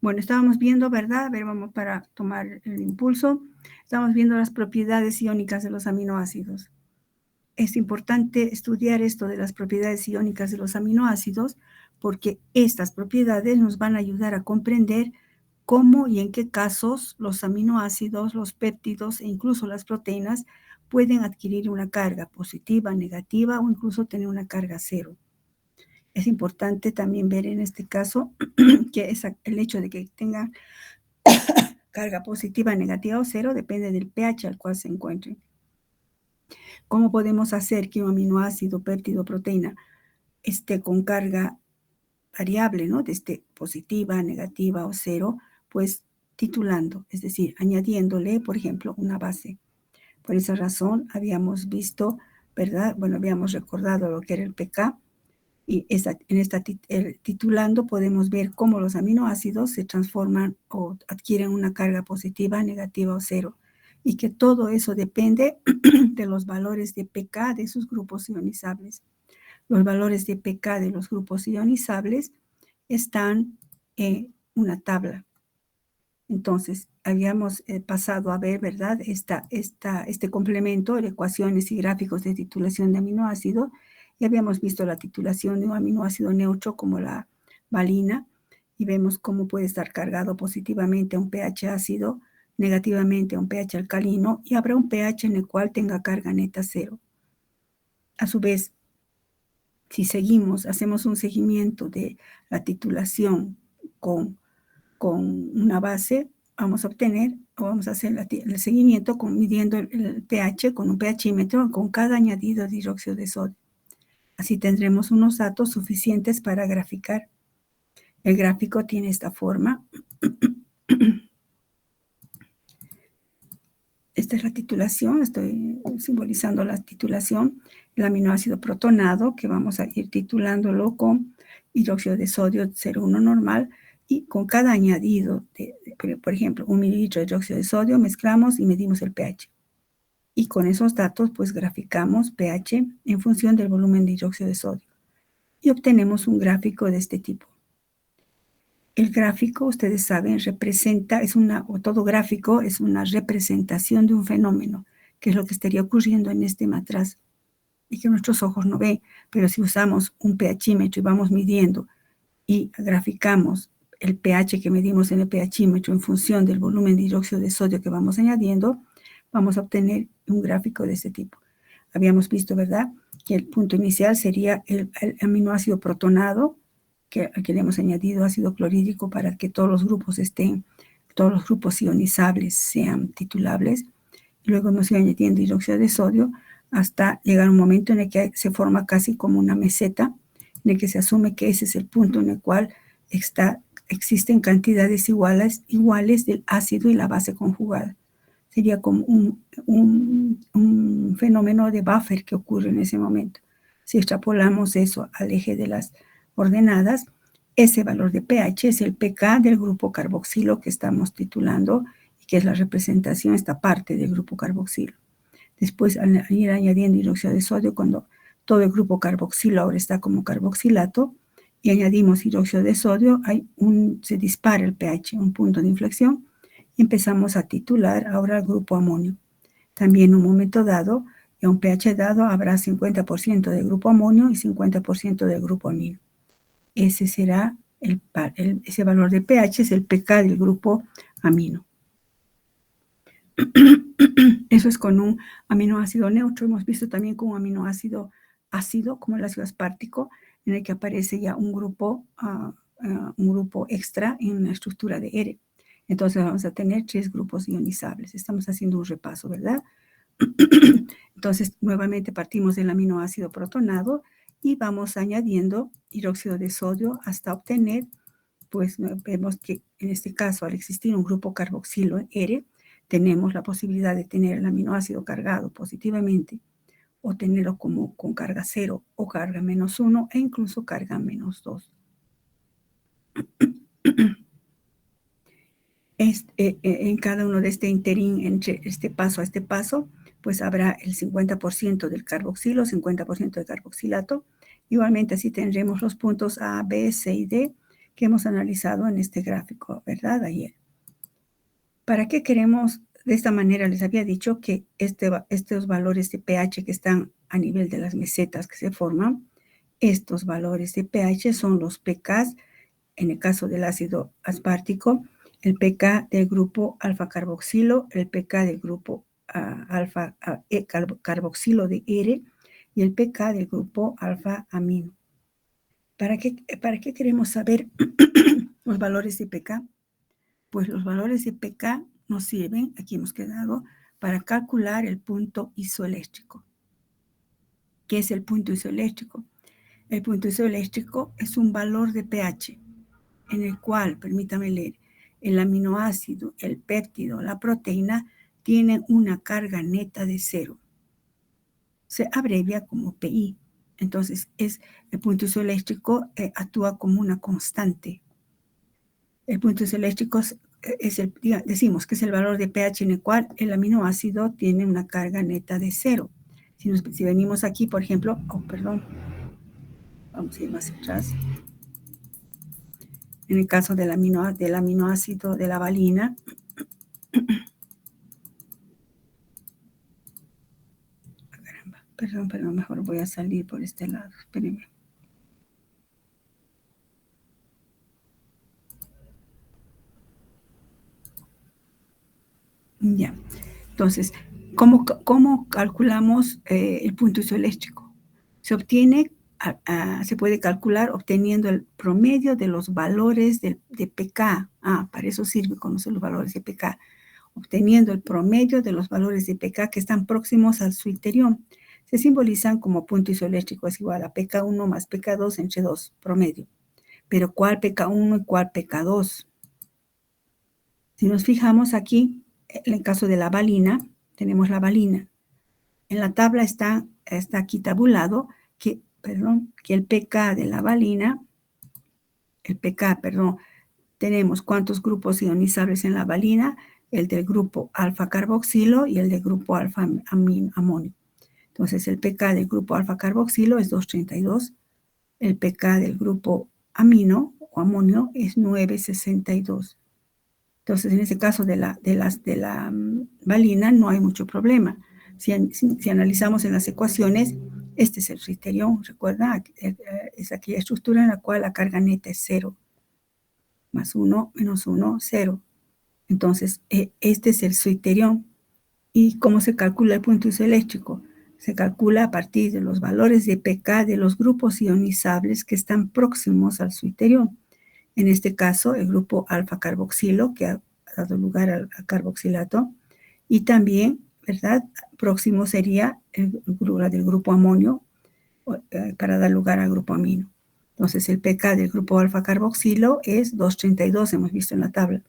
Bueno, estábamos viendo, ¿verdad? A ver, vamos para tomar el impulso. Estamos viendo las propiedades iónicas de los aminoácidos. Es importante estudiar esto de las propiedades iónicas de los aminoácidos porque estas propiedades nos van a ayudar a comprender cómo y en qué casos los aminoácidos, los péptidos e incluso las proteínas pueden adquirir una carga positiva, negativa o incluso tener una carga cero. Es importante también ver en este caso que el hecho de que tengan carga positiva, negativa o cero depende del pH al cual se encuentren. ¿Cómo podemos hacer que un aminoácido, péptido, proteína esté con carga variable, ¿no? Desde positiva, negativa o cero, pues titulando, es decir, añadiéndole, por ejemplo, una base. Por esa razón habíamos visto, ¿verdad? Bueno, habíamos recordado lo que era el pK y titulando podemos ver cómo los aminoácidos se transforman o adquieren una carga positiva, negativa o cero y que todo eso depende de los valores de pK de sus grupos ionizables. Los valores de pK de los grupos ionizables están en una tabla. Entonces, habíamos pasado a ver, ¿verdad? Este complemento de ecuaciones y gráficos de titulación de aminoácidos y habíamos visto la titulación de un aminoácido neutro como la valina y vemos cómo puede estar cargado positivamente a un pH ácido, negativamente a un pH alcalino y habrá un pH en el cual tenga carga neta cero. A su vez, si hacemos un seguimiento de la titulación con una base, vamos a obtener o vamos a hacer el seguimiento midiendo el pH con un pHímetro con cada añadido de hidróxido de sodio. Así tendremos unos datos suficientes para graficar. El gráfico tiene esta forma. Esta es la titulación, estoy simbolizando la titulación, el aminoácido protonado, que vamos a ir titulándolo con hidróxido de sodio 0,1 normal, y con cada añadido, por ejemplo, 1 mililitro de hidróxido de sodio, mezclamos y medimos el pH. Y con esos datos, pues graficamos pH en función del volumen de hidróxido de sodio. Y obtenemos un gráfico de este tipo. El gráfico, ustedes saben, todo gráfico es una representación de un fenómeno, que es lo que estaría ocurriendo en este matraz y que nuestros ojos no ven. Pero si usamos un pHímetro y vamos midiendo y graficamos el pH que medimos en el pHímetro en función del volumen de hidróxido de sodio que vamos añadiendo, vamos a obtener un gráfico de este tipo. Habíamos visto, ¿verdad?, que el punto inicial sería el aminoácido protonado, que le hemos añadido ácido clorhídrico para que todos los grupos ionizables sean titulables. Luego hemos ido añadiendo hidróxido de sodio hasta llegar a un momento en el que se forma casi como una meseta, en el que se asume que ese es el punto en el cual existen cantidades iguales del ácido y la base conjugada. Sería como un fenómeno de buffer que ocurre en ese momento. Si extrapolamos eso al eje de las ordenadas, ese valor de pH es el pK del grupo carboxilo que estamos titulando y que es la representación, esta parte del grupo carboxilo. Después, al ir añadiendo hidróxido de sodio, cuando todo el grupo carboxilo ahora está como carboxilato, y añadimos hidróxido de sodio, se dispara el pH, un punto de inflexión, y empezamos a titular ahora el grupo amonio. También en un momento dado, y a un pH dado, habrá 50% del grupo amonio y 50% del grupo amino. Ese será ese valor de pH, es el pK del grupo amino. Eso es con un aminoácido neutro. Hemos visto también con un aminoácido ácido, como el ácido aspartico, en el que aparece ya un grupo extra en la estructura de R. Entonces vamos a tener 3 grupos ionizables. Estamos haciendo un repaso, ¿verdad? Entonces, nuevamente partimos del aminoácido protonado y vamos añadiendo hidróxido de sodio hasta obtener, pues vemos que en este caso, al existir un grupo carboxilo en R, tenemos la posibilidad de tener el aminoácido cargado positivamente o tenerlo como con carga 0 o carga -1 e incluso carga -2. En cada uno de este interín, entre este paso a este paso, pues habrá el 50% del carboxilo, 50% del carboxilato. Igualmente así tendremos los puntos A, B, C y D, que hemos analizado en este gráfico, ¿verdad? Ayer. ¿Para qué queremos? De esta manera les había dicho que estos valores de pH que están a nivel de las mesetas que se forman, estos valores de pH son los pKs, en el caso del ácido aspartico, el pK del grupo alfa-carboxilo, el pK del grupo alfa-carboxilo de R y el pK del grupo alfa-amino. ¿Para qué queremos saber los valores de pK? Pues los valores de pK nos sirven, aquí hemos quedado, para calcular el punto isoeléctrico. ¿Qué es el punto isoeléctrico? El punto isoeléctrico es un valor de pH en el cual, permítame leer, el aminoácido, el péptido, la proteína tienen una carga neta de 0. Se abrevia como PI. Entonces, el punto isoeléctrico actúa como una constante. El punto isoeléctrico decimos que es el valor de pH en el cual el aminoácido tiene una carga neta de 0. Si venimos aquí, por ejemplo, vamos a ir más atrás. En el caso del aminoácido de la valina, perdón, mejor voy a salir por este lado, espérenme. Ya, entonces, ¿cómo calculamos el punto isoeléctrico? Se obtiene, se puede calcular obteniendo el promedio de los valores de pK. Para eso sirve conocer los valores de pK. Obteniendo el promedio de los valores de pK que están próximos al suiterión. Se simbolizan como punto isoeléctrico es igual a pK1 más pK2 entre 2, promedio. Pero ¿cuál pK1 y cuál pK2? Si nos fijamos aquí, en el caso de la valina, tenemos la valina. En la tabla está aquí tabulado que el pK de la valina, tenemos cuántos grupos ionizables en la valina, el del grupo alfa-carboxilo y el del grupo alfa-amonio. Entonces, el pK del grupo alfa-carboxilo es 232, el pK del grupo amino o amonio es 962. Entonces, en ese caso de la valina no hay mucho problema. Si analizamos en las ecuaciones, este es el suiterión, recuerda, es aquella estructura en la cual la carga neta es 0, más 1, menos 1, 0. Entonces, este es el suiterión. ¿Y cómo se calcula el punto isoeléctrico? Se calcula a partir de los valores de pK de los grupos ionizables que están próximos al suiterión. En este caso, el grupo alfa-carboxilo, que ha dado lugar al carboxilato, y también, ¿verdad? Próximo sería la del grupo amonio para dar lugar al grupo amino. Entonces, el pK del grupo alfa-carboxilo es 232, hemos visto en la tabla.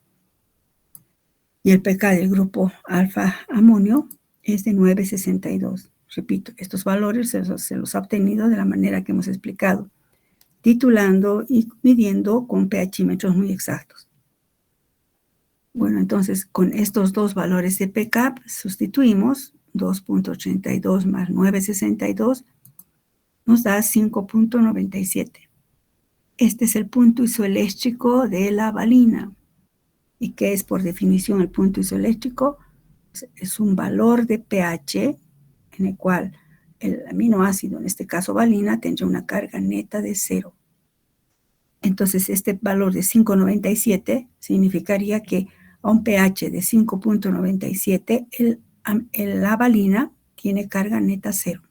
Y el pK del grupo alfa-amonio es de 962. Repito, estos valores se los ha obtenido de la manera que hemos explicado, titulando y midiendo con pHímetros muy exactos. Bueno, entonces con estos dos valores de pK sustituimos 2.82 más 962 nos da 5.97. Este es el punto isoeléctrico de la valina. ¿Y qué es por definición el punto isoeléctrico? Es un valor de pH en el cual el aminoácido, en este caso valina, tendrá una carga neta de 0. Entonces, este valor de 5.97 significaría que a un pH de 5.97, la valina tiene carga neta 0.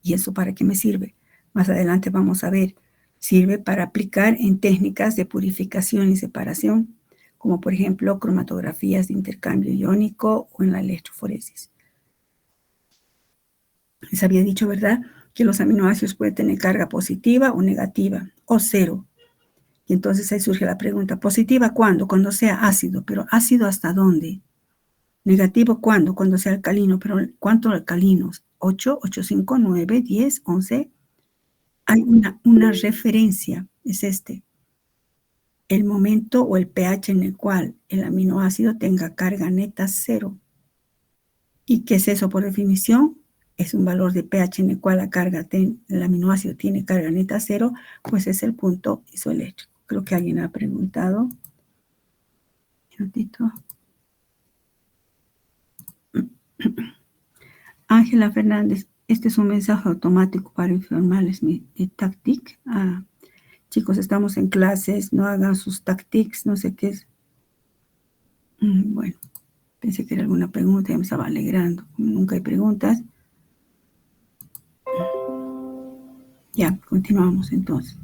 ¿Y eso para qué me sirve? Más adelante vamos a ver. Sirve para aplicar en técnicas de purificación y separación, como por ejemplo cromatografías de intercambio iónico o en la electroforesis. Les había dicho, ¿verdad?, que los aminoácidos pueden tener carga positiva o negativa, o 0. Y entonces ahí surge la pregunta, ¿positiva cuándo? Cuando sea ácido, pero ¿ácido hasta dónde? ¿Negativo cuándo? Cuando sea alcalino, pero ¿cuántos alcalinos? 8, 8, 5, 9, 10, 11. Hay una referencia, es el momento o el pH en el cual el aminoácido tenga carga neta 0. ¿Y qué es eso por definición? Es un valor de pH en el cual el aminoácido tiene carga neta 0, pues es el punto isoeléctrico. Creo que alguien ha preguntado. Un minutito. Ángela Fernández, este es un mensaje automático para informarles mi táctic. Chicos, estamos en clases, no hagan sus tactics, no sé qué es. Bueno, pensé que era alguna pregunta, ya me estaba alegrando. Nunca hay preguntas. Ya, continuamos entonces.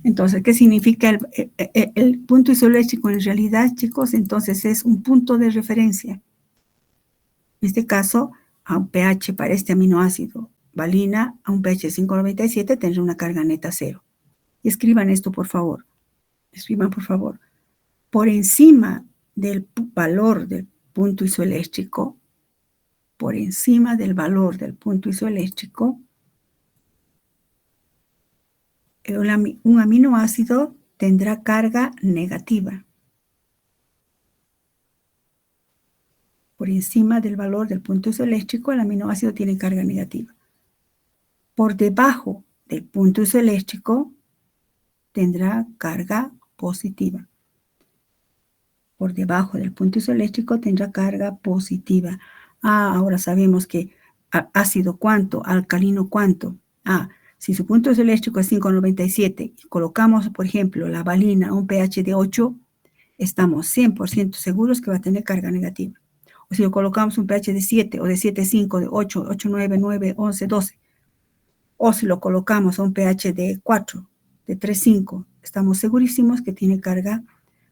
Entonces, ¿qué significa el punto isoeléctrico en realidad, chicos? Entonces es un punto de referencia. En este caso, a un pH para este aminoácido valina, a un pH 5,97 tendrá una carga neta 0. Y escriban esto, por favor. Escriban, por favor. Por encima del valor del punto isoeléctrico, por encima del valor del punto isoeléctrico, un aminoácido tendrá carga negativa. Por encima del valor del punto isoeléctrico, el aminoácido tiene carga negativa. Por debajo del punto isoeléctrico, tendrá carga positiva. Por debajo del punto isoeléctrico tendrá carga positiva. Ahora sabemos que ácido cuánto, alcalino cuánto. Si su punto isoeléctrico es 5,97 y colocamos, por ejemplo, la valina a un pH de 8, estamos 100% seguros que va a tener carga negativa. O si lo colocamos un pH de 7 o de 7,5, de 8, 8,9, 9, 11, 12. O si lo colocamos a un pH de 4, de 3,5, estamos segurísimos que tiene carga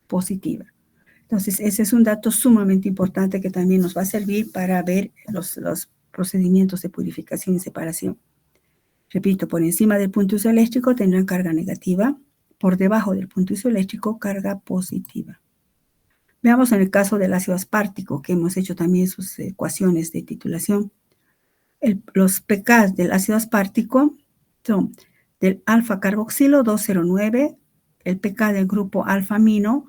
positiva. Entonces, ese es un dato sumamente importante que también nos va a servir para ver los procedimientos de purificación y separación. Repito, por encima del punto isoeléctrico tendrán carga negativa, por debajo del punto isoeléctrico carga positiva. Veamos en el caso del ácido aspartico, que hemos hecho también sus ecuaciones de titulación. Los pK del ácido aspartico son del alfa-carboxilo 209, el pK del grupo alfa-amino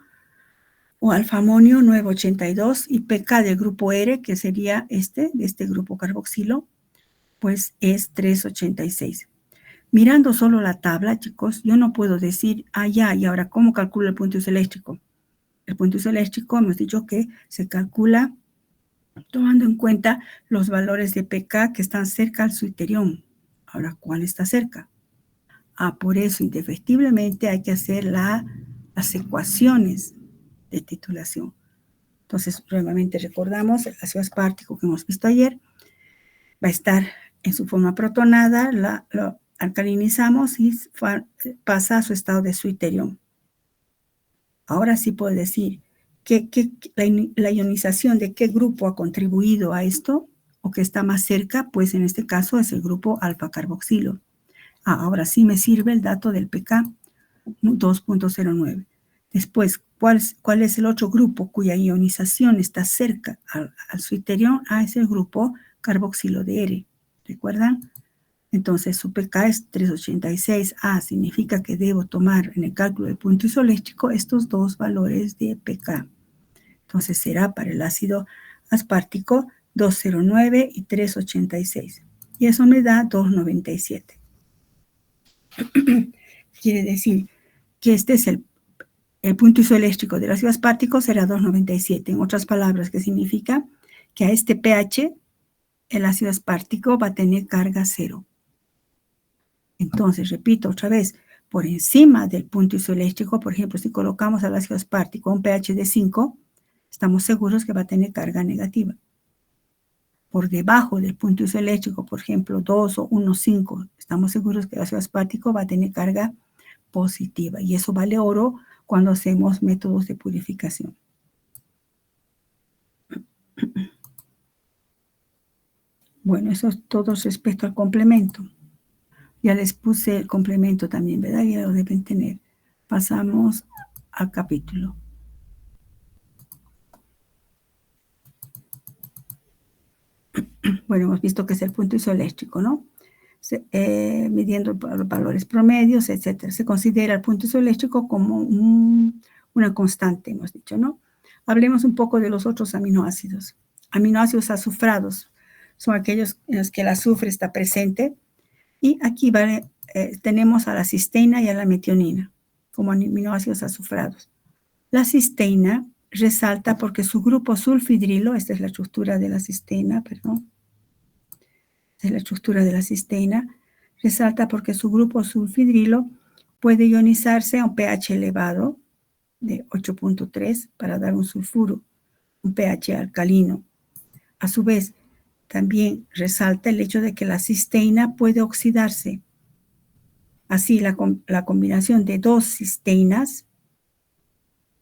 o alfa-amonio 982 y pK del grupo R, que sería de este grupo carboxilo, pues es 386. Mirando solo la tabla, chicos, yo no puedo decir, ya, y ahora, ¿cómo calculo el punto isoeléctrico? El punto isoeléctrico, hemos dicho que se calcula tomando en cuenta los valores de pK que están cerca al suiterión. Ahora, ¿cuál está cerca? Por eso, indefectiblemente, hay que hacer las ecuaciones de titulación. Entonces, nuevamente recordamos, el ácido aspartico que hemos visto ayer va a estar en su forma protonada, lo alcalinizamos y pasa a su estado de suiterión. Ahora sí puedo decir que la ionización de qué grupo ha contribuido a esto o que está más cerca, pues en este caso es el grupo alfa-carboxilo. Ahora sí me sirve el dato del pK 2.09. Después, ¿cuál es el otro grupo cuya ionización está cerca al suiterión? Es el grupo carboxilo de R. ¿Recuerdan? Entonces, su pK es 386. Significa que debo tomar en el cálculo del punto isoeléctrico estos dos valores de pK. Entonces, será para el ácido aspartico 209 y 386. Y eso me da 297. Quiere decir que este es el punto isoeléctrico del ácido aspartico será 297. En otras palabras, ¿qué significa? Que a este pH el ácido aspartico va a tener carga 0. Entonces, repito otra vez, por encima del punto isoeléctrico, por ejemplo, si colocamos al ácido aspartico a un pH de 5, estamos seguros que va a tener carga negativa. Por debajo del punto isoeléctrico, por ejemplo, 2 o 1,5, estamos seguros que el ácido aspartico va a tener carga positiva. Y eso vale oro cuando hacemos métodos de purificación. Bueno, eso es todo respecto al complemento. Ya les puse el complemento también, ¿verdad? Ya lo deben tener. Pasamos al capítulo. Bueno, hemos visto que es el punto isoeléctrico, ¿no? Midiendo los valores promedios, etc. Se considera el punto isoeléctrico como una constante, hemos dicho, ¿no? Hablemos un poco de los otros aminoácidos. Aminoácidos azufrados son aquellos en los que el azufre está presente. Y aquí tenemos a la cisteína y a la metionina. como aminoácidos azufrados. La cisteína resalta porque su grupo sulfidrilo, esta es la estructura de la cisteína, perdón, esta es la estructura de la cisteína, resalta porque su grupo sulfidrilo puede ionizarse a un pH elevado de 8.3 para dar un sulfuro, un pH alcalino. A su vez, también resalta el hecho de que la cisteína puede oxidarse. Así, la combinación de dos cisteínas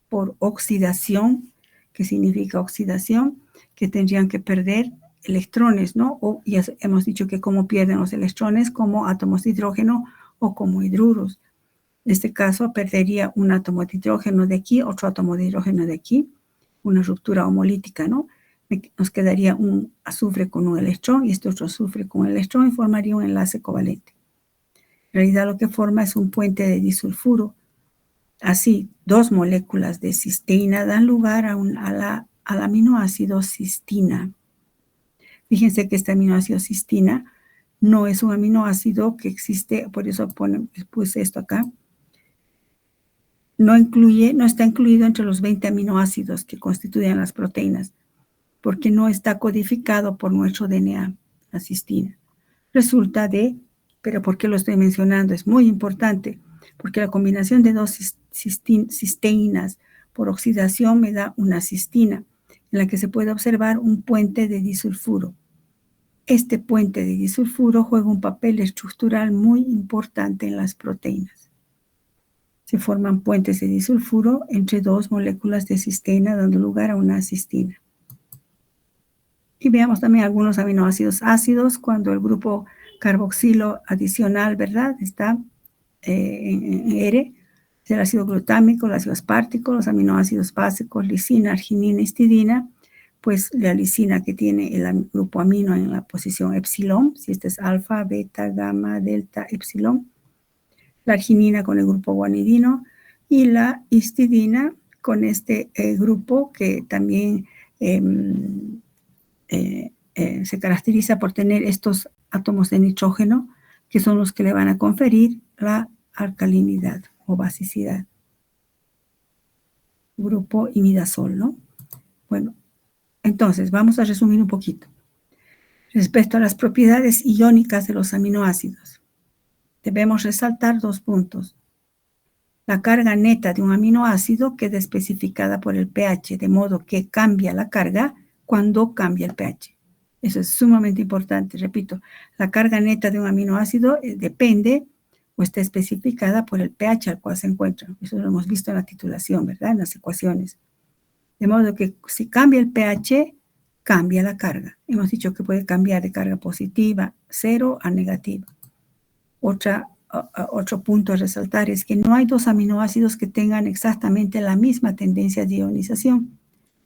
por oxidación, que significa oxidación, que tendrían que perder electrones, ¿no? O ya hemos dicho que cómo pierden los electrones, como átomos de hidrógeno o como hidruros. En este caso, perdería un átomo de hidrógeno de aquí, otro átomo de hidrógeno de aquí, una ruptura homolítica, ¿no? Nos quedaría un azufre con un electrón y este otro azufre con un electrón y formaría un enlace covalente. En realidad lo que forma es un puente de disulfuro. Así, dos moléculas de cisteína dan lugar al aminoácido cistina. Fíjense que este aminoácido cistina no es un aminoácido que existe, por eso puse esto acá. No está incluido entre los 20 aminoácidos que constituyen las proteínas, porque no está codificado por nuestro DNA, la cistina. Resulta pero ¿por qué lo estoy mencionando? Es muy importante, porque la combinación de dos cisteínas por oxidación me da una cistina, en la que se puede observar un puente de disulfuro. Este puente de disulfuro juega un papel estructural muy importante en las proteínas. Se forman puentes de disulfuro entre dos moléculas de cisteína, dando lugar a una cistina. Y veamos también algunos aminoácidos ácidos cuando el grupo carboxilo adicional, ¿verdad? Está en R, es el ácido glutámico, el ácido aspartico, los aminoácidos básicos, lisina, arginina, histidina, pues la lisina que tiene el grupo amino en la posición epsilon, si este es alfa, beta, gamma, delta, epsilon, la arginina con el grupo guanidino y la histidina con este grupo que también se caracteriza por tener estos átomos de nitrógeno que son los que le van a conferir la alcalinidad o basicidad. Grupo imidazol, ¿no? Bueno, entonces vamos a resumir un poquito. Respecto a las propiedades iónicas de los aminoácidos, debemos resaltar dos puntos. La carga neta de un aminoácido queda especificada por el pH, de modo que cambia la carga cuando cambia el pH. Eso es sumamente importante. Repito, la carga neta de un aminoácido depende o está especificada por el pH al cual se encuentra. Eso lo hemos visto en la titulación, ¿verdad? En las ecuaciones. De modo que si cambia el pH, cambia la carga. Hemos dicho que puede cambiar de carga positiva, 0 a negativa. Otro punto a resaltar es que no hay dos aminoácidos que tengan exactamente la misma tendencia de ionización.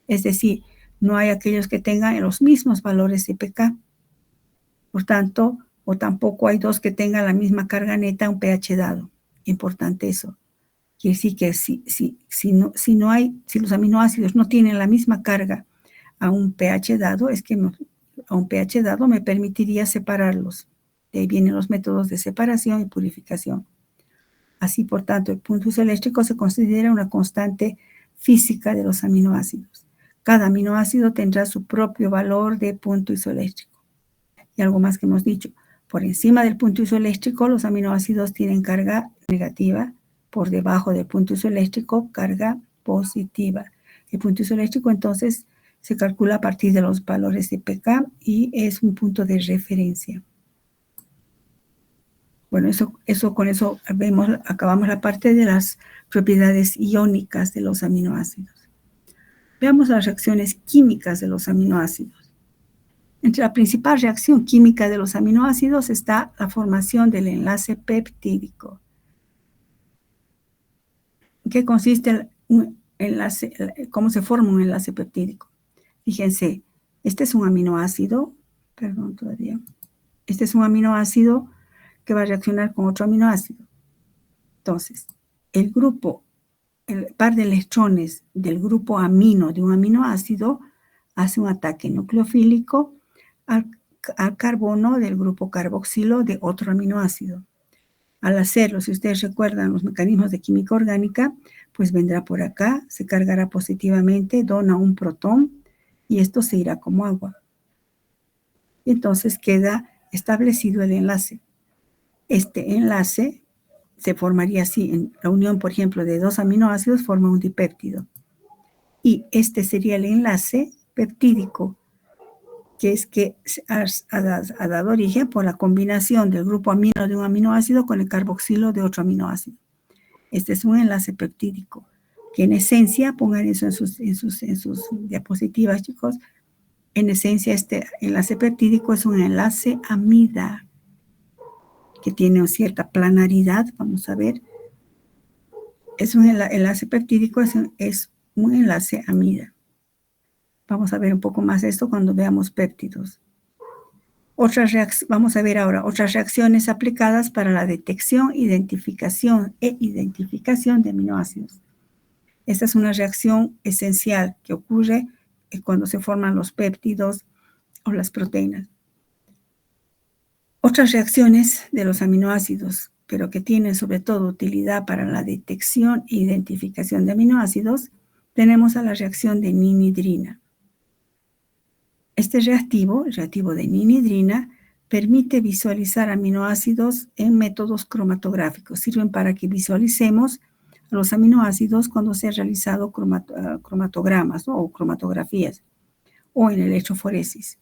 Es decir, no hay aquellos que tengan los mismos valores de pK. Por tanto, o tampoco hay dos que tengan la misma carga neta a un pH dado. Importante eso. Quiere decir que si los aminoácidos no tienen la misma carga a un pH dado, es que a un pH dado me permitiría separarlos. De ahí vienen los métodos de separación y purificación. Así, por tanto, el punto isoeléctrico se considera una constante física de los aminoácidos. Cada aminoácido tendrá su propio valor de punto isoeléctrico. Y algo más que hemos dicho, por encima del punto isoeléctrico, los aminoácidos tienen carga negativa, por debajo del punto isoeléctrico, carga positiva. El punto isoeléctrico, entonces, se calcula a partir de los valores de pK y es un punto de referencia. Bueno, con eso acabamos la parte de las propiedades iónicas de los aminoácidos. Veamos las reacciones químicas de los aminoácidos. Entre la principal reacción química de los aminoácidos está la formación del enlace peptídico. ¿En qué consiste un enlace? ¿Cómo se forma un enlace peptídico? Fíjense, este es un aminoácido, este es un aminoácido que va a reaccionar con otro aminoácido. Entonces, el par de electrones del grupo amino de un aminoácido hace un ataque nucleofílico al carbono del grupo carboxilo de otro aminoácido. Al hacerlo, si ustedes recuerdan los mecanismos de química orgánica, pues vendrá por acá, se cargará positivamente, dona un protón y esto se irá como agua. Y entonces queda establecido el enlace. Este enlace se formaría así, en la unión, por ejemplo, de dos aminoácidos forma un dipéptido. Y este sería el enlace peptídico, que es que ha dado origen por la combinación del grupo amino de un aminoácido con el carboxilo de otro aminoácido. Este es un enlace peptídico, que en esencia, pongan eso en sus diapositivas, chicos, en esencia este enlace peptídico es un enlace amida, que tiene una cierta planaridad, vamos a ver. Es un enlace peptídico, es un enlace amida. Vamos a ver un poco más esto cuando veamos péptidos. Vamos a ver ahora otras reacciones aplicadas para la detección, identificación de aminoácidos. Esta es una reacción esencial que ocurre cuando se forman los péptidos o las proteínas. Otras reacciones de los aminoácidos, pero que tienen sobre todo utilidad para la detección e identificación de aminoácidos, tenemos a la reacción de ninhidrina. Este reactivo, el reactivo de ninhidrina, permite visualizar aminoácidos en métodos cromatográficos. Sirven para que visualicemos los aminoácidos cuando se han realizado cromatogramas, ¿no? O cromatografías o en electroforesis.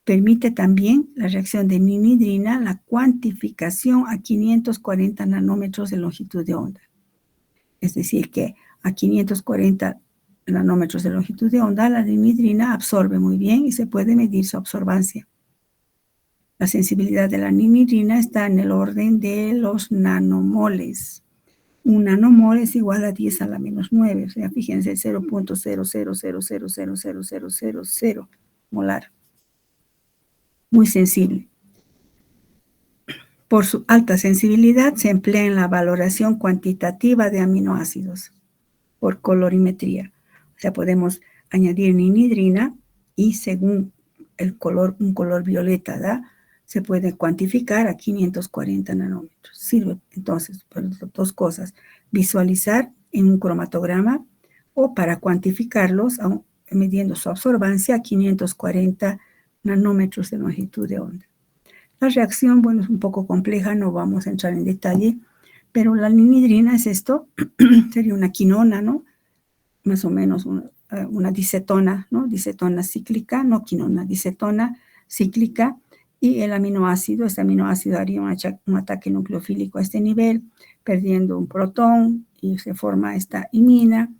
Permite también la reacción de ninhidrina la cuantificación a 540 nanómetros de longitud de onda. Es decir, que a 540 nanómetros de longitud de onda, la ninhidrina absorbe muy bien y se puede medir su absorbancia. La sensibilidad de la ninhidrina está en el orden de los nanomoles. Un nanomol es igual a 10 a la menos 9, o sea, fíjense, 0.000000000 molar. Muy sensible. Por su alta sensibilidad se emplea en la valoración cuantitativa de aminoácidos por colorimetría. O sea, podemos añadir ninhidrina y según el color, un color violeta, ¿da? Se puede cuantificar a 540 nanómetros. Sirve entonces para dos cosas: visualizar en un cromatograma o para cuantificarlos midiendo su absorbancia a 540 nanómetros de longitud de onda. La reacción, bueno, es un poco compleja, no vamos a entrar en detalle, pero la ninhidrina es esto, sería una quinona, ¿no? Más o menos una dicetona, ¿no? Dicetona cíclica, no quinona, dicetona cíclica, y el aminoácido, este aminoácido haría un ataque nucleofílico a este nivel, perdiendo un protón, y se forma esta imina,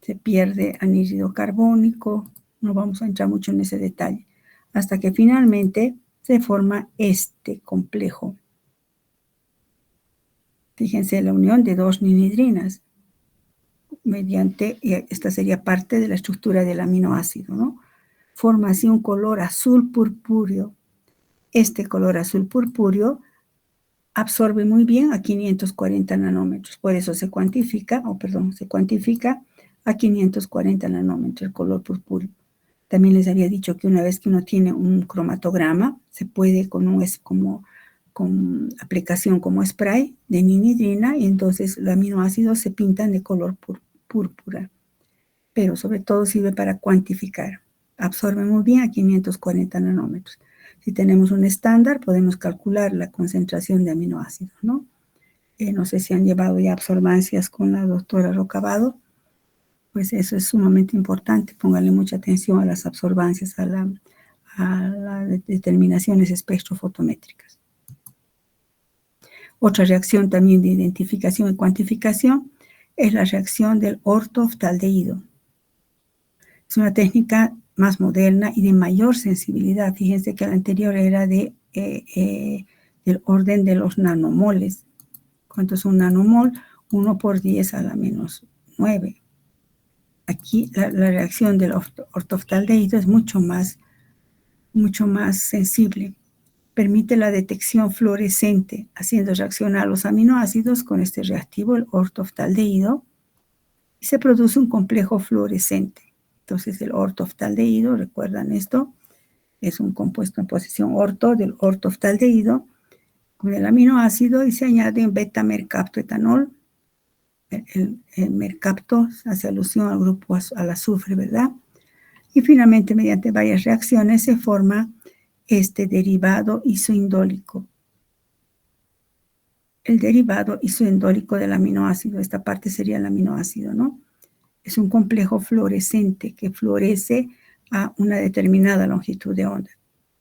se pierde anhídrido carbónico, no vamos a entrar mucho en ese detalle, hasta que finalmente se forma este complejo. Fíjense la unión de dos ninhidrinas mediante, esta sería parte de la estructura del aminoácido, ¿no? Forma así un color azul purpúreo. Este color azul purpúreo absorbe muy bien a 540 nanómetros, por eso se cuantifica a 540 nanómetros el color purpúreo. También les había dicho que una vez que uno tiene un cromatograma, se puede con aplicación como spray de ninhidrina y entonces los aminoácidos se pintan de color púrpura. Pero sobre todo sirve para cuantificar. Absorbe muy bien a 540 nanómetros. Si tenemos un estándar, podemos calcular la concentración de aminoácidos, ¿no? No sé si han llevado ya absorbancias con la doctora Rocabado. Pues eso es sumamente importante. Pónganle mucha atención a las absorbancias, a las determinaciones espectrofotométricas. Otra reacción también de identificación y cuantificación es la reacción del ortoftaldehído. Es una técnica más moderna y de mayor sensibilidad. Fíjense que la anterior era del orden de los nanomoles. ¿Cuánto es un nanomol? 1 por 10 a la menos 9. Aquí la reacción del ortoftaldehído es mucho más sensible. Permite la detección fluorescente, haciendo reaccionar los aminoácidos con este reactivo, el ortoftaldehído, y se produce un complejo fluorescente. Entonces el ortoftaldehído, recuerdan esto, es un compuesto en posición orto del ortoftaldehído, con el aminoácido y se añade un beta-mercaptoetanol. El mercapto hace alusión al grupo al azufre, ¿verdad? Y finalmente, mediante varias reacciones, se forma este derivado isoindólico. El derivado isoindólico del aminoácido, esta parte sería el aminoácido, ¿no? Es un complejo fluorescente que florece a una determinada longitud de onda.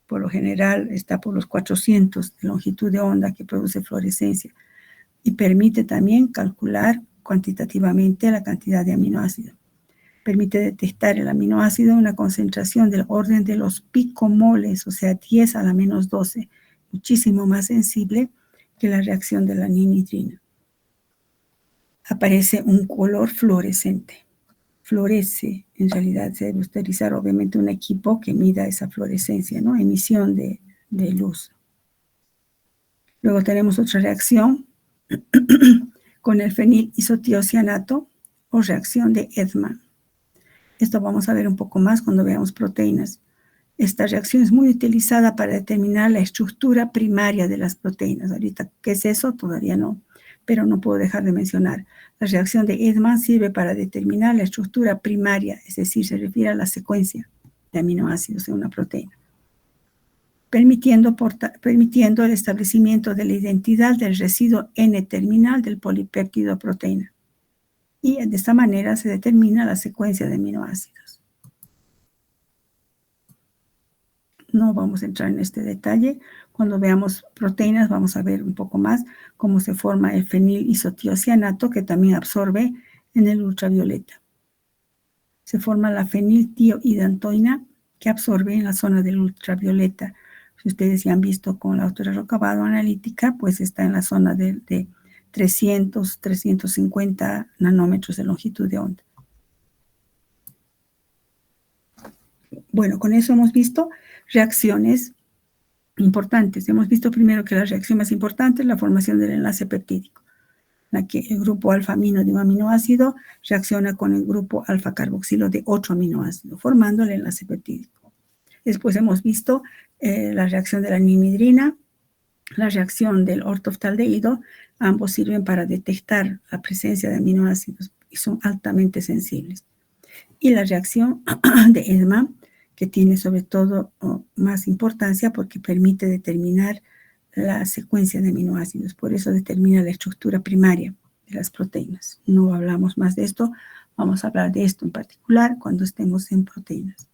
Por lo general está por los 400 de longitud de onda que produce fluorescencia y permite también calcular cuantitativamente la cantidad de aminoácido. Permite detectar el aminoácido en una concentración del orden de los picomoles, o sea, 10 a la menos 12, muchísimo más sensible que la reacción de la ninhidrina. Aparece un color fluorescente. Florece, en realidad se debe utilizar obviamente un equipo que mida esa fluorescencia, ¿no? Emisión de luz. Luego tenemos otra reacción con el fenilisotiocianato o reacción de Edman. Esto vamos a ver un poco más cuando veamos proteínas. Esta reacción es muy utilizada para determinar la estructura primaria de las proteínas. Ahorita, ¿qué es eso? Todavía no, pero no puedo dejar de mencionar. La reacción de Edman sirve para determinar la estructura primaria, es decir, se refiere a la secuencia de aminoácidos en una proteína, permitiendo el establecimiento de la identidad del residuo N-terminal del polipéptido proteína. Y de esta manera se determina la secuencia de aminoácidos. No vamos a entrar en este detalle. Cuando veamos proteínas vamos a ver un poco más cómo se forma el fenilisotiocianato, que también absorbe en el ultravioleta. Se forma la feniltiohidantoína, que absorbe en la zona del ultravioleta. Si ustedes ya han visto con la autora Rocabado analítica, pues está en la zona de 300, 350 nanómetros de longitud de onda. Bueno, con eso hemos visto reacciones importantes. Hemos visto primero que la reacción más importante es la formación del enlace peptídico, en la que el grupo alfa-amino de un aminoácido reacciona con el grupo alfa-carboxilo de otro aminoácido, formando el enlace peptídico. Después hemos visto la reacción de la nimidrina, la reacción del ortoftaldehído. Ambos sirven para detectar la presencia de aminoácidos y son altamente sensibles. Y la reacción de Edman, que tiene sobre todo más importancia porque permite determinar la secuencia de aminoácidos. Por eso determina la estructura primaria de las proteínas. No hablamos más de esto, vamos a hablar de esto en particular cuando estemos en proteínas.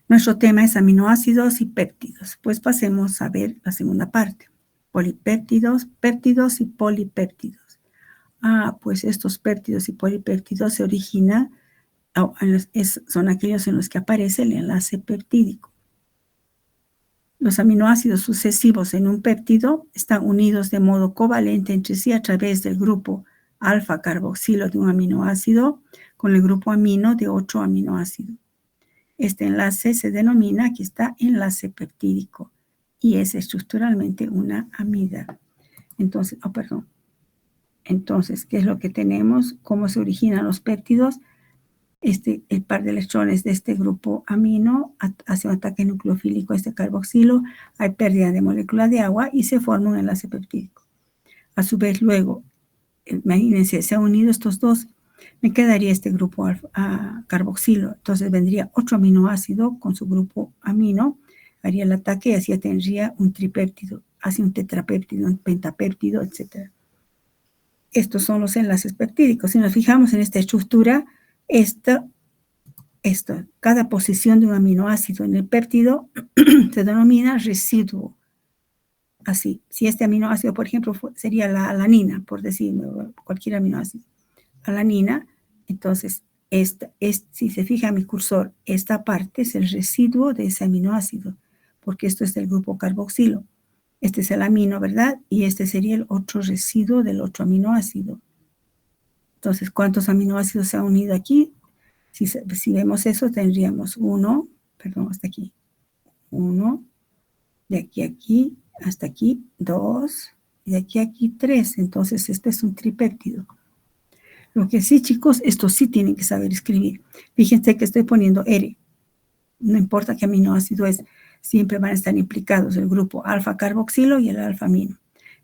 Nuestro tema es aminoácidos y péptidos. Pues pasemos a ver la segunda parte. Polipéptidos, péptidos y polipéptidos. Pues estos péptidos y polipéptidos se originan, son aquellos en los que aparece el enlace peptídico. Los aminoácidos sucesivos en un péptido están unidos de modo covalente entre sí a través del grupo alfa-carboxilo de un aminoácido con el grupo amino de otro aminoácido. Este enlace se denomina, aquí está, enlace peptídico y es estructuralmente una amida. Entonces, Entonces, ¿qué es lo que tenemos? ¿Cómo se originan los péptidos? El par de electrones de este grupo amino hace un ataque nucleofílico a este carboxilo, hay pérdida de molécula de agua y se forma un enlace peptídico. A su vez, luego, imagínense, se han unido estos dos, me quedaría este grupo carboxilo, entonces vendría otro aminoácido con su grupo amino, haría el ataque y así tendría un tripéptido, hacia un tetrapéptido, un pentapéptido, etc. Estos son los enlaces peptídicos. Si nos fijamos en esta estructura, cada posición de un aminoácido en el péptido se denomina residuo. Así, si este aminoácido, por ejemplo, sería la alanina, por decirlo, cualquier aminoácido, alanina, entonces, si se fija mi cursor, esta parte es el residuo de ese aminoácido, porque esto es del grupo carboxilo. Este es el amino, ¿verdad? Y este sería el otro residuo del otro aminoácido. Entonces, ¿cuántos aminoácidos se han unido aquí? Si vemos eso, tendríamos hasta aquí. 1, de aquí a aquí, hasta aquí, 2, y de aquí a aquí, 3. Entonces, este es un tripéptido. Lo que sí, chicos, esto sí tienen que saber escribir. Fíjense que estoy poniendo R. No importa qué aminoácido es. siempre van a estar implicados el grupo alfa-carboxilo y el alfa-amino.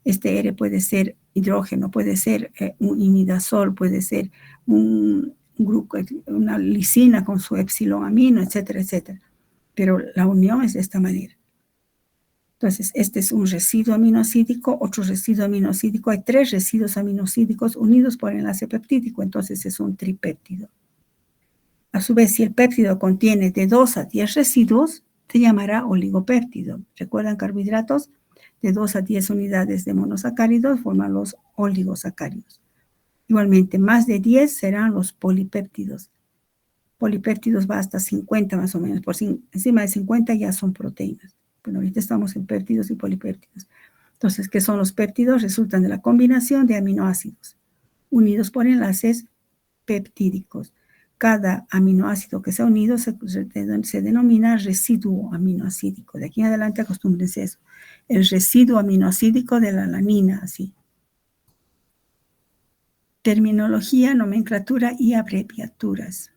Este R puede ser hidrógeno, puede ser un imidazol, puede ser un grupo, una lisina con su epsilon amino, etcétera, etcétera. Pero la unión es de esta manera. Entonces, este es un residuo aminoácidico, otro residuo aminoácidico. Hay 3 residuos aminoácidos unidos por enlace peptídico, entonces es un tripéptido. A su vez, si el péptido contiene de 2 a 10 residuos, se llamará oligopéptido. ¿Recuerdan carbohidratos? De 2 a 10 unidades de monosacáridos forman los oligosacáridos. Igualmente, más de 10 serán los polipéptidos. Polipéptidos va hasta 50 más o menos. Encima de 50 ya son proteínas. Bueno, ahorita estamos en péptidos y polipéptidos. Entonces, ¿qué son los péptidos? Resultan de la combinación de aminoácidos unidos por enlaces peptídicos. Cada aminoácido que se ha unido se denomina residuo aminoácidico. De aquí en adelante acostúmbrense eso. El residuo aminoácidico de la alanina, así. Terminología, nomenclatura y abreviaturas.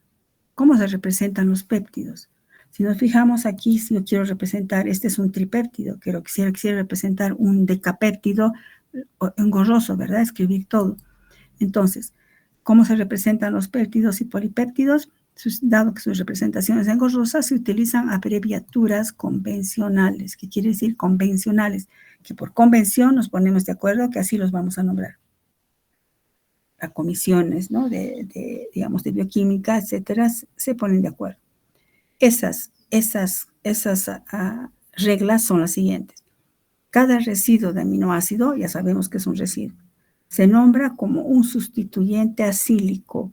¿Cómo se representan los péptidos? Si nos fijamos aquí, si yo quiero representar, este es un tripéptido, quisiera representar un decapéptido engorroso, ¿verdad? Escribir todo. Entonces, ¿cómo se representan los péptidos y polipéptidos? Dado que sus representaciones engorrosas, se utilizan abreviaturas convencionales. ¿Qué quiere decir convencionales? Que por convención nos ponemos de acuerdo que así los vamos a nombrar. A comisiones, ¿no? digamos, de bioquímica, etcétera, se ponen de acuerdo. Esas reglas son las siguientes. Cada residuo de aminoácido, ya sabemos que es un residuo, se nombra como un sustituyente acílico.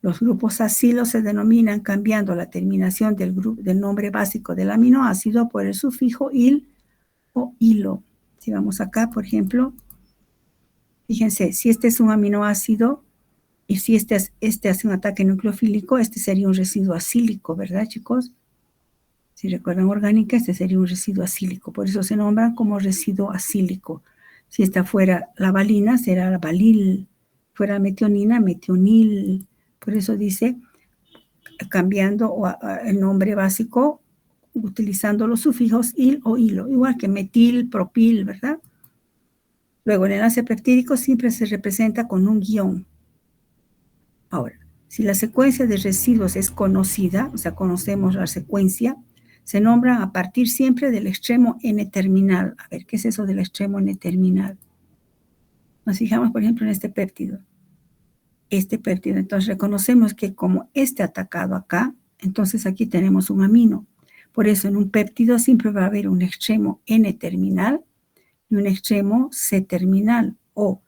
Los grupos acilos se denominan cambiando la terminación del nombre básico del aminoácido por el sufijo il o hilo. Si vamos acá, por ejemplo, fíjense, si este es un aminoácido y si este hace un ataque nucleofílico, este sería un residuo acílico, ¿verdad, chicos? Si recuerdan orgánica, este sería un residuo acílico. Por eso se nombran como residuo acílico. Si esta fuera la valina, será la valil. Fuera la metionina, metionil. Por eso dice, cambiando el nombre básico, utilizando los sufijos il o hilo. Igual que metil, propil, ¿verdad? Luego, el enlace peptídico siempre se representa con un guión. Ahora, si la secuencia de residuos es conocida, o sea, conocemos la secuencia, se nombran a partir siempre del extremo N-terminal. A ver, ¿qué es eso del extremo N-terminal? Nos fijamos, por ejemplo, en este péptido. Entonces reconocemos que como este atacado acá, entonces aquí tenemos un amino. Por eso en un péptido siempre va a haber un extremo N-terminal y un extremo C-terminal o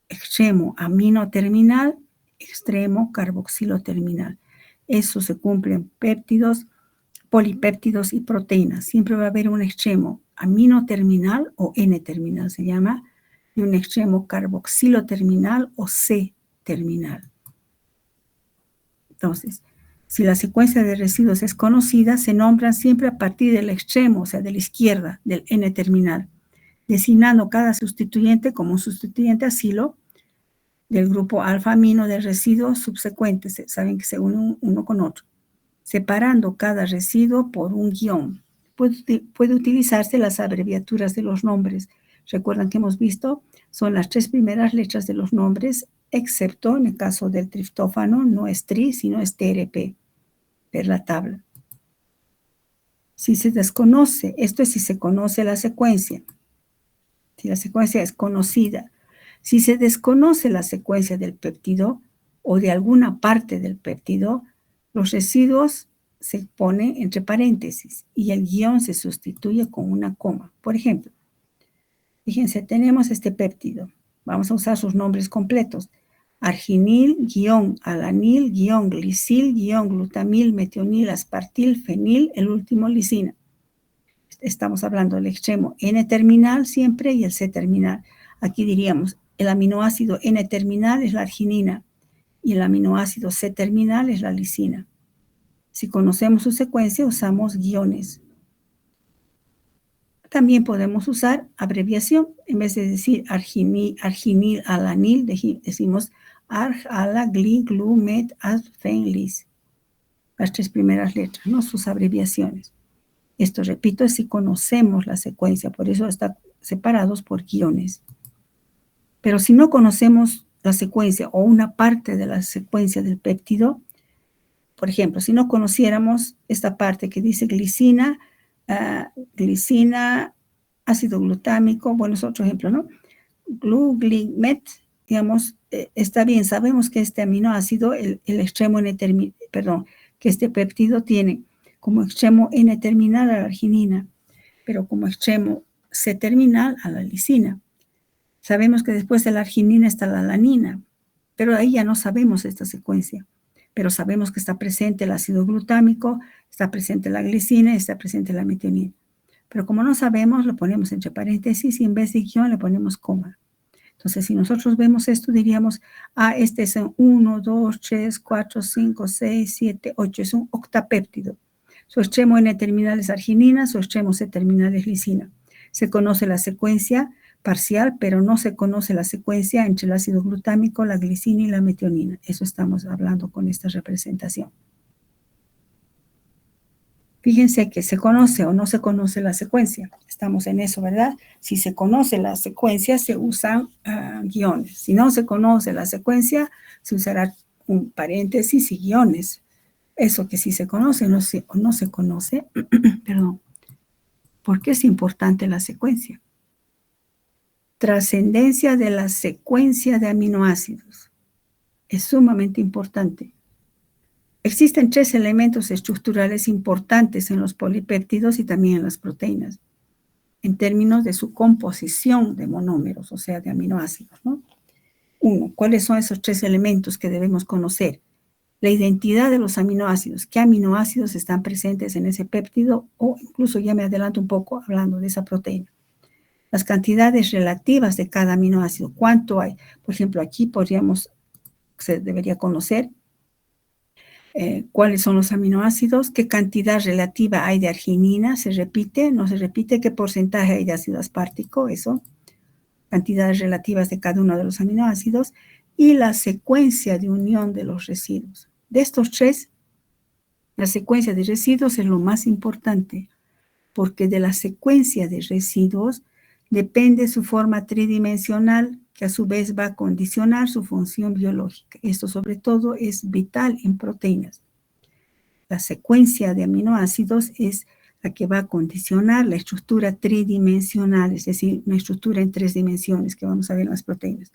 extremo amino-terminal, extremo carboxilo-terminal. Eso se cumple en péptidos, polipéptidos y proteínas. Siempre va a haber un extremo amino-terminal o N-terminal se llama, y un extremo carboxilo-terminal o C-terminal. Entonces, si la secuencia de residuos es conocida, se nombran siempre a partir del extremo, o sea, de la izquierda, del N-terminal, designando cada sustituyente como un sustituyente acilo del grupo alfa-amino del residuo subsecuente. Saben que se unen uno con otro, separando cada residuo por un guión. Puede utilizarse las abreviaturas de los nombres. Recuerdan que hemos visto, son las 3 primeras letras de los nombres, excepto en el caso del triptófano, no es tri, sino es TRP, ver la tabla. Si se desconoce, esto es si se conoce la secuencia, si la secuencia es conocida. Si se desconoce la secuencia del péptido o de alguna parte del péptido, los residuos se ponen entre paréntesis y el guión se sustituye con una coma. Por ejemplo, fíjense, tenemos este péptido. Vamos a usar sus nombres completos. Arginil, alanil, glisil, glutamil, metionil, aspartil, fenil, el último lisina. Estamos hablando del extremo N-terminal siempre y el C-terminal. Aquí diríamos, el aminoácido N-terminal es la arginina y el aminoácido C-terminal es la lisina. Si conocemos su secuencia, usamos guiones. También podemos usar abreviación. En vez de decir arginil, alanil, decimos arg, ala, gli, glu, met, as, fen, lis. Las 3 primeras letras, ¿no? Sus abreviaciones. Esto, repito, es si conocemos la secuencia, por eso están separados por guiones. Pero si no conocemos la secuencia o una parte de la secuencia del péptido, por ejemplo, si no conociéramos esta parte que dice glicina, glicina, ácido glutámico, bueno, es otro ejemplo, ¿no? Gluglimet, digamos, está bien, sabemos que este aminoácido, el extremo N-terminal, perdón, que este péptido tiene como extremo N-terminal a la arginina, pero como extremo C-terminal a la lisina. Sabemos que después de la arginina está la alanina, pero ahí ya no sabemos esta secuencia. Pero sabemos que está presente el ácido glutámico, está presente la glicina y está presente la metionina. Pero como no sabemos, lo ponemos entre paréntesis y en vez de guión le ponemos coma. Entonces, si nosotros vemos esto, diríamos, este es un 1, 2, 3, 4, 5, 6, 7, 8, es un octapéptido. Su extremo N-terminal es arginina, su extremo C-terminal es glicina. Se conoce la secuencia parcial, pero no se conoce la secuencia entre el ácido glutámico, la glicina y la metionina. Eso estamos hablando con esta representación. Fíjense que se conoce o no se conoce la secuencia. Estamos en eso, ¿verdad? Si se conoce la secuencia, se usan guiones. Si no se conoce la secuencia, se usará un paréntesis y guiones. Eso que si se conoce o no se conoce, perdón. ¿Por qué es importante la secuencia? Trascendencia de la secuencia de aminoácidos. Es sumamente importante. Existen 3 elementos estructurales importantes en los polipéptidos y también en las proteínas, en términos de su composición de monómeros, o sea, de aminoácidos, ¿no? 1. ¿Cuáles son esos 3 elementos que debemos conocer? La identidad de los aminoácidos, qué aminoácidos están presentes en ese péptido, o incluso ya me adelanto un poco hablando de esa proteína. Las cantidades relativas de cada aminoácido, cuánto hay. Por ejemplo, aquí se debería conocer cuáles son los aminoácidos, qué cantidad relativa hay de arginina, se repite, no se repite, qué porcentaje hay de ácido aspartico, eso, cantidades relativas de cada uno de los aminoácidos, y la secuencia de unión de los residuos. De estos 3, la secuencia de residuos es lo más importante, porque de la secuencia de residuos depende su forma tridimensional, que a su vez va a condicionar su función biológica. Esto sobre todo es vital en proteínas. La secuencia de aminoácidos es la que va a condicionar la estructura tridimensional, es decir, una estructura en 3 dimensiones que vamos a ver en las proteínas.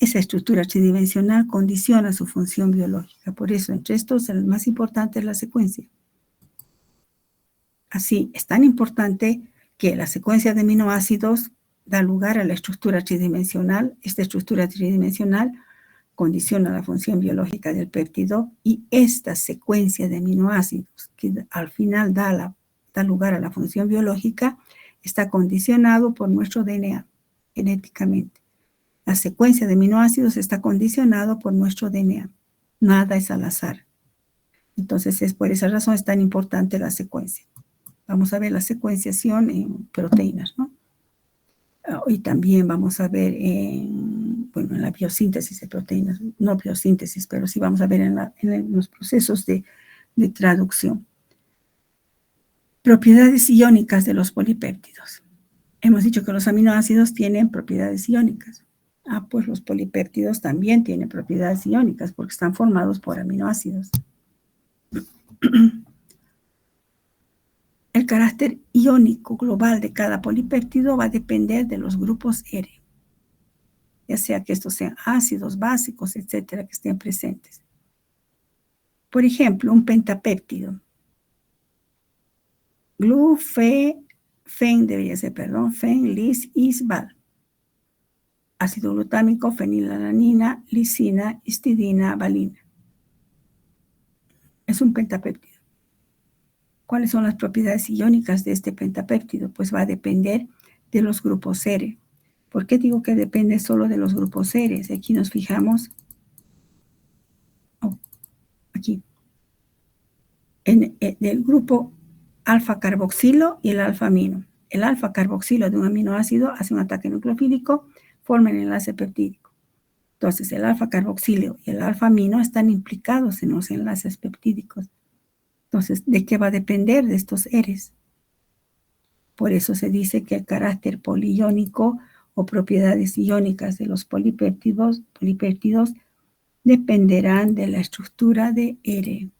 Esa estructura tridimensional condiciona su función biológica. Por eso, entre estos, el más importante es la secuencia. Así, es tan importante que la secuencia de aminoácidos da lugar a la estructura tridimensional. Esta estructura tridimensional condiciona la función biológica del péptido y esta secuencia de aminoácidos que al final da lugar a la función biológica está condicionado por nuestro DNA genéticamente. La secuencia de aminoácidos está condicionado por nuestro DNA. Nada es al azar. Entonces, es por esa razón es tan importante la secuencia. Vamos a ver la secuenciación en proteínas, ¿no? Y también vamos a ver en la biosíntesis de proteínas, no biosíntesis, pero sí vamos a ver en los procesos de traducción. Propiedades iónicas de los polipéptidos. Hemos dicho que los aminoácidos tienen propiedades iónicas. Pues los polipéptidos también tienen propiedades iónicas porque están formados por aminoácidos. El carácter iónico global de cada polipéptido va a depender de los grupos R, ya sea que estos sean ácidos, básicos, etcétera, que estén presentes. Por ejemplo, un pentapéptido. Fen, lis, is, val. Ácido glutámico, fenilalanina, lisina, histidina, valina. Es un pentapéptido. ¿Cuáles son las propiedades iónicas de este pentapéptido? Pues va a depender de los grupos R. ¿Por qué digo que depende solo de los grupos R? Aquí nos fijamos, aquí, en el grupo alfa-carboxilo y el alfa-amino. El alfa-carboxilo de un aminoácido hace un ataque nucleofílico, forma el enlace peptídico. Entonces, el alfa-carboxilo y el alfa-amino están implicados en los enlaces peptídicos. Entonces, ¿de qué va a depender de estos R's? Por eso se dice que el carácter poliiónico o propiedades iónicas de los polipéptidos dependerán de la estructura de R.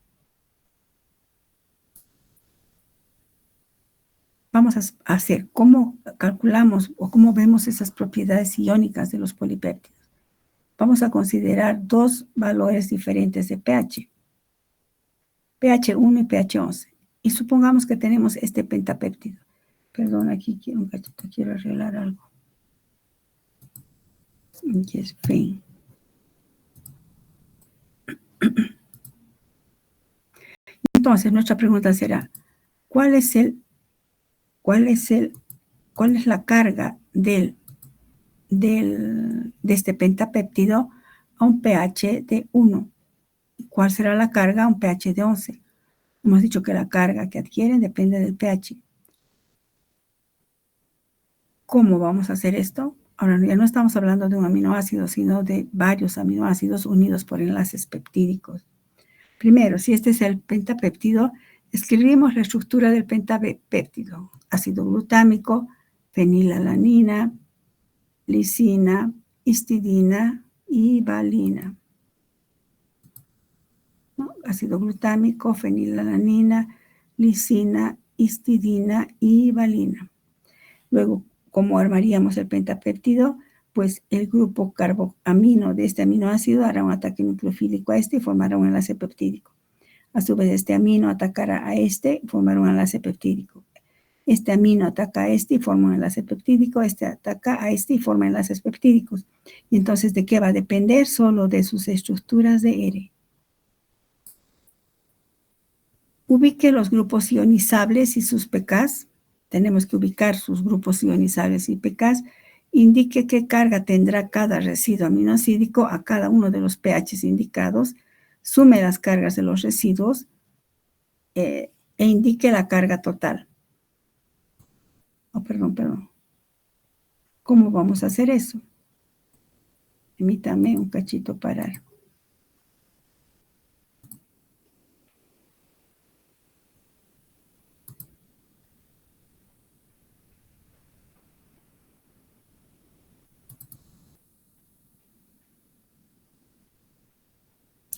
Vamos a hacer cómo calculamos o cómo vemos esas propiedades iónicas de los polipéptidos. Vamos a considerar dos valores diferentes de pH, pH 1 y pH 11. Y supongamos que tenemos este pentapéptido. Perdón, aquí quiero un cachito, quiero arreglar algo. Aquí es fin. Entonces, nuestra pregunta será, ¿cuál es la carga de este pentapéptido a un pH de 1? ¿Cuál será la carga a un pH de 11? Hemos dicho que la carga que adquieren depende del pH. ¿Cómo vamos a hacer esto? Ahora ya no estamos hablando de un aminoácido, sino de varios aminoácidos unidos por enlaces peptídicos. Primero, si este es el pentapéptido, escribimos la estructura del pentapéptido. Ácido glutámico, fenilalanina, lisina, histidina y valina. ¿No? Ácido glutámico, fenilalanina, lisina, histidina y valina. Luego, ¿cómo armaríamos el pentapéptido? Pues el grupo carboamino de este aminoácido hará un ataque nucleofílico a este y formará un enlace peptídico. A su vez, este amino atacará a este y formará un enlace peptídico. Este amino ataca a este y forma un enlace peptídico. Este ataca a este y forma enlaces peptídicos. Y entonces, ¿de qué va a depender? Solo de sus estructuras de R. Ubique los grupos ionizables y sus pKs. Tenemos que ubicar sus grupos ionizables y pKs. Indique qué carga tendrá cada residuo aminoácido a cada uno de los pHs indicados. Sume las cargas de los residuos e indique la carga total. Perdón. ¿Cómo vamos a hacer eso? Permítame un cachito parar.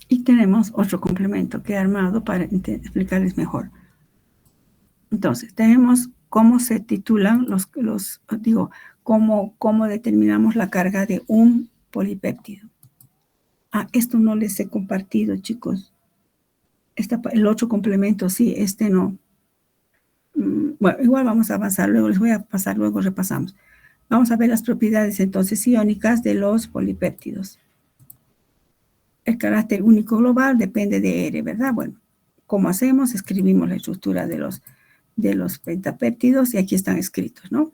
Y tenemos otro complemento que he armado para explicarles mejor. Entonces, tenemos cómo se titulan cómo determinamos la carga de un polipéptido. Esto no les he compartido, chicos. El otro complemento, sí, este no. Bueno, igual vamos a avanzar, luego les voy a pasar, luego repasamos. Vamos a ver las propiedades entonces iónicas de los polipéptidos. El carácter único global depende de R, ¿verdad? Bueno, ¿cómo hacemos? Escribimos la estructura de los pentapéptidos y aquí están escritos, ¿no?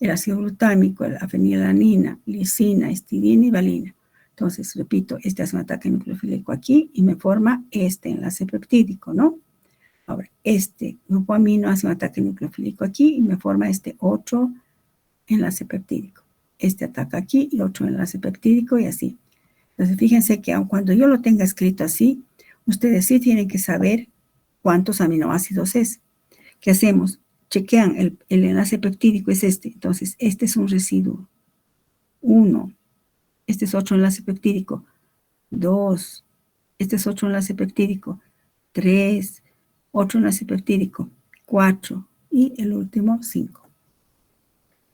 El ácido glutámico, la fenilalanina, lisina, histidina y valina. Entonces, repito, este hace un ataque nucleofílico aquí y me forma este enlace peptídico, ¿no? Ahora, este grupo amino hace un ataque nucleofílico aquí y me forma este otro enlace peptídico. Este ataca aquí y otro enlace peptídico y así. Entonces, fíjense que aun cuando yo lo tenga escrito así, ustedes sí tienen que saber cuántos aminoácidos es. ¿Qué hacemos? Chequean el enlace peptídico, es este. Entonces, este es un residuo. 1. Este es otro enlace peptídico. 2. Este es otro enlace peptídico. 3. Otro enlace peptídico. 4. Y el último, 5.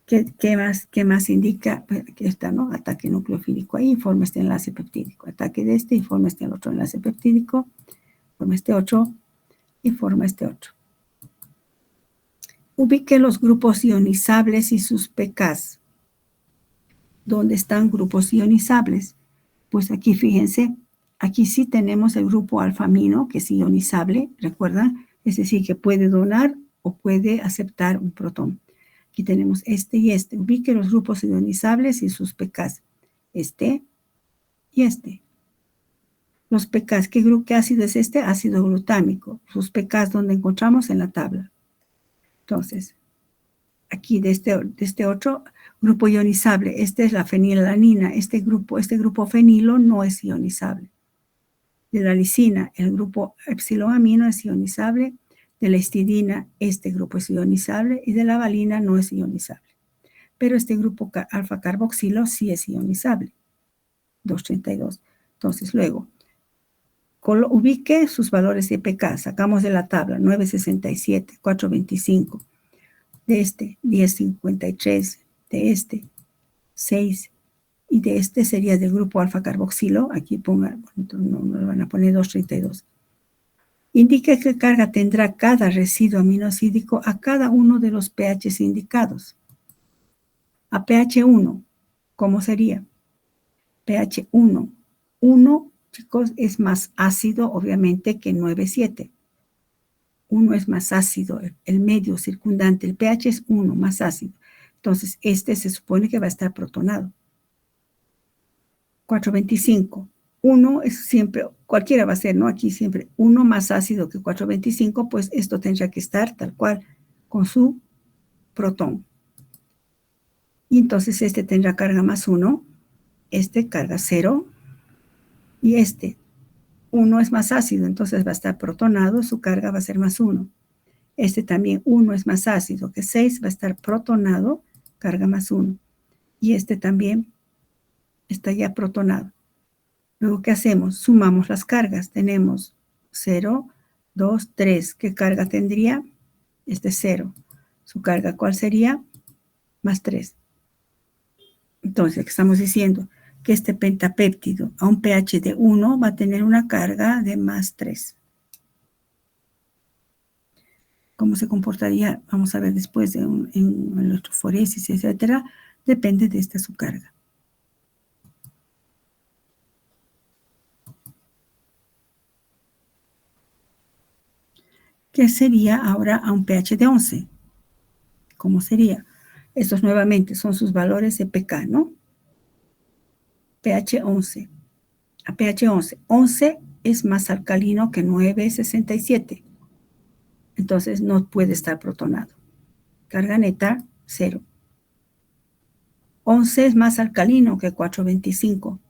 ¿Qué más indica? Aquí está, ¿no? Ataque nucleofílico ahí, forma este enlace peptídico. Ataque de este y forma este otro enlace peptídico. Forma este otro y forma este otro. Ubique los grupos ionizables y sus pKs. ¿Dónde están grupos ionizables? Pues aquí, fíjense, aquí sí tenemos el grupo alfamino, que es ionizable, ¿recuerdan? Es decir, que puede donar o puede aceptar un protón. Aquí tenemos este y este. Ubique los grupos ionizables y sus pKs. Este y este. Los pKs, ¿qué ácido es este? Ácido glutámico. Sus pKs, ¿dónde encontramos? En la tabla. Entonces, aquí de este otro grupo ionizable, este es la fenilalanina. Este grupo fenilo no es ionizable. De la lisina, el grupo epsilon amino es ionizable. De la histidina, este grupo es ionizable y de la valina no es ionizable. Pero este grupo alfa carboxilo sí es ionizable, 232. Entonces, luego, ubique sus valores de pK. Sacamos de la tabla 967, 425, de este 1053, de este 6, y de este sería del grupo alfa carboxilo. Aquí pongan, no le van a poner 232. Indique qué carga tendrá cada residuo aminoácido a cada uno de los pHs indicados. A pH 1, ¿cómo sería? pH 1. 1, chicos, es más ácido, obviamente, que 9,7. 1 es más ácido, el medio circundante, el pH es 1, más ácido. Entonces, este se supone que va a estar protonado. 425. 1 es siempre, cualquiera va a ser, ¿no? Aquí siempre 1 más ácido que 425, pues esto tendría que estar tal cual con su protón. Y entonces este tendrá carga más 1, este carga 0, y este 1 es más ácido, entonces va a estar protonado, su carga va a ser más 1. Este también 1 es más ácido que 6, va a estar protonado, carga más 1. Y este también está ya protonado. Luego, ¿qué hacemos? Sumamos las cargas. Tenemos 0, 2, 3. ¿Qué carga tendría? Este 0. ¿Su carga cuál sería? Más 3. Entonces, ¿qué estamos diciendo? Que este pentapéptido a un pH de 1 va a tener una carga de más 3. ¿Cómo se comportaría? Vamos a ver después en electroforesis, etcétera. Depende de esta su carga. ¿Qué sería ahora a un pH de 11? ¿Cómo sería? Estos nuevamente son sus valores de pK, ¿no? pH 11. A pH 11. 11 es más alcalino que 9,67. Entonces no puede estar protonado. Carga neta, 0. 11 es más alcalino que 425.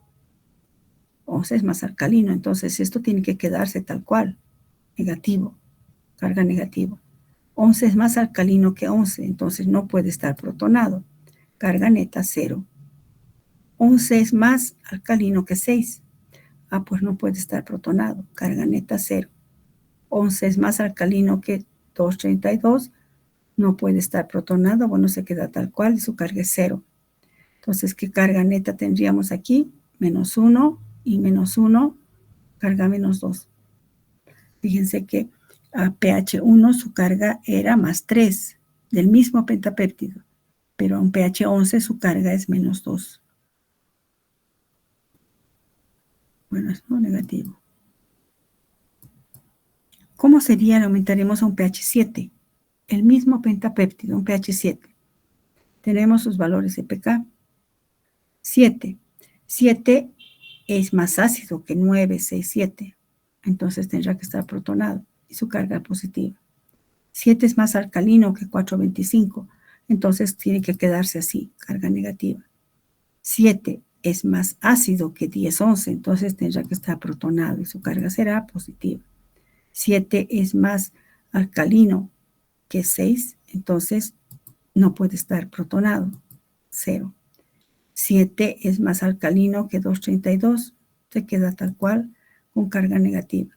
11 es más alcalino, entonces esto tiene que quedarse tal cual. Negativo. Carga negativo. 11 es más alcalino que 11, entonces no puede estar protonado. Carga neta, 0. 11 es más alcalino que 6. Ah, pues no puede estar protonado. Carga neta, 0. 11 es más alcalino que 232. No puede estar protonado. Bueno, se queda tal cual y su carga es 0. Entonces, ¿qué carga neta tendríamos aquí? Menos 1 y menos 1, carga menos 2. Fíjense que a pH 1 su carga era más 3 del mismo pentapéptido, pero a un pH 11 su carga es menos 2. Bueno, es no negativo. ¿Cómo sería? Le aumentaremos a un pH 7. El mismo pentapéptido, un pH 7. Tenemos sus valores de pK. 7. 7 es más ácido que 9, 6, 7. Entonces tendrá que estar protonado y su carga positiva. 7 es más alcalino que 425. Entonces tiene que quedarse así, carga negativa. 7 es más ácido que 10, 11. Entonces tendrá que estar protonado y su carga será positiva. 7 es más alcalino que 6. Entonces no puede estar protonado. 0. 7 es más alcalino que 232. Se queda tal cual con carga negativa.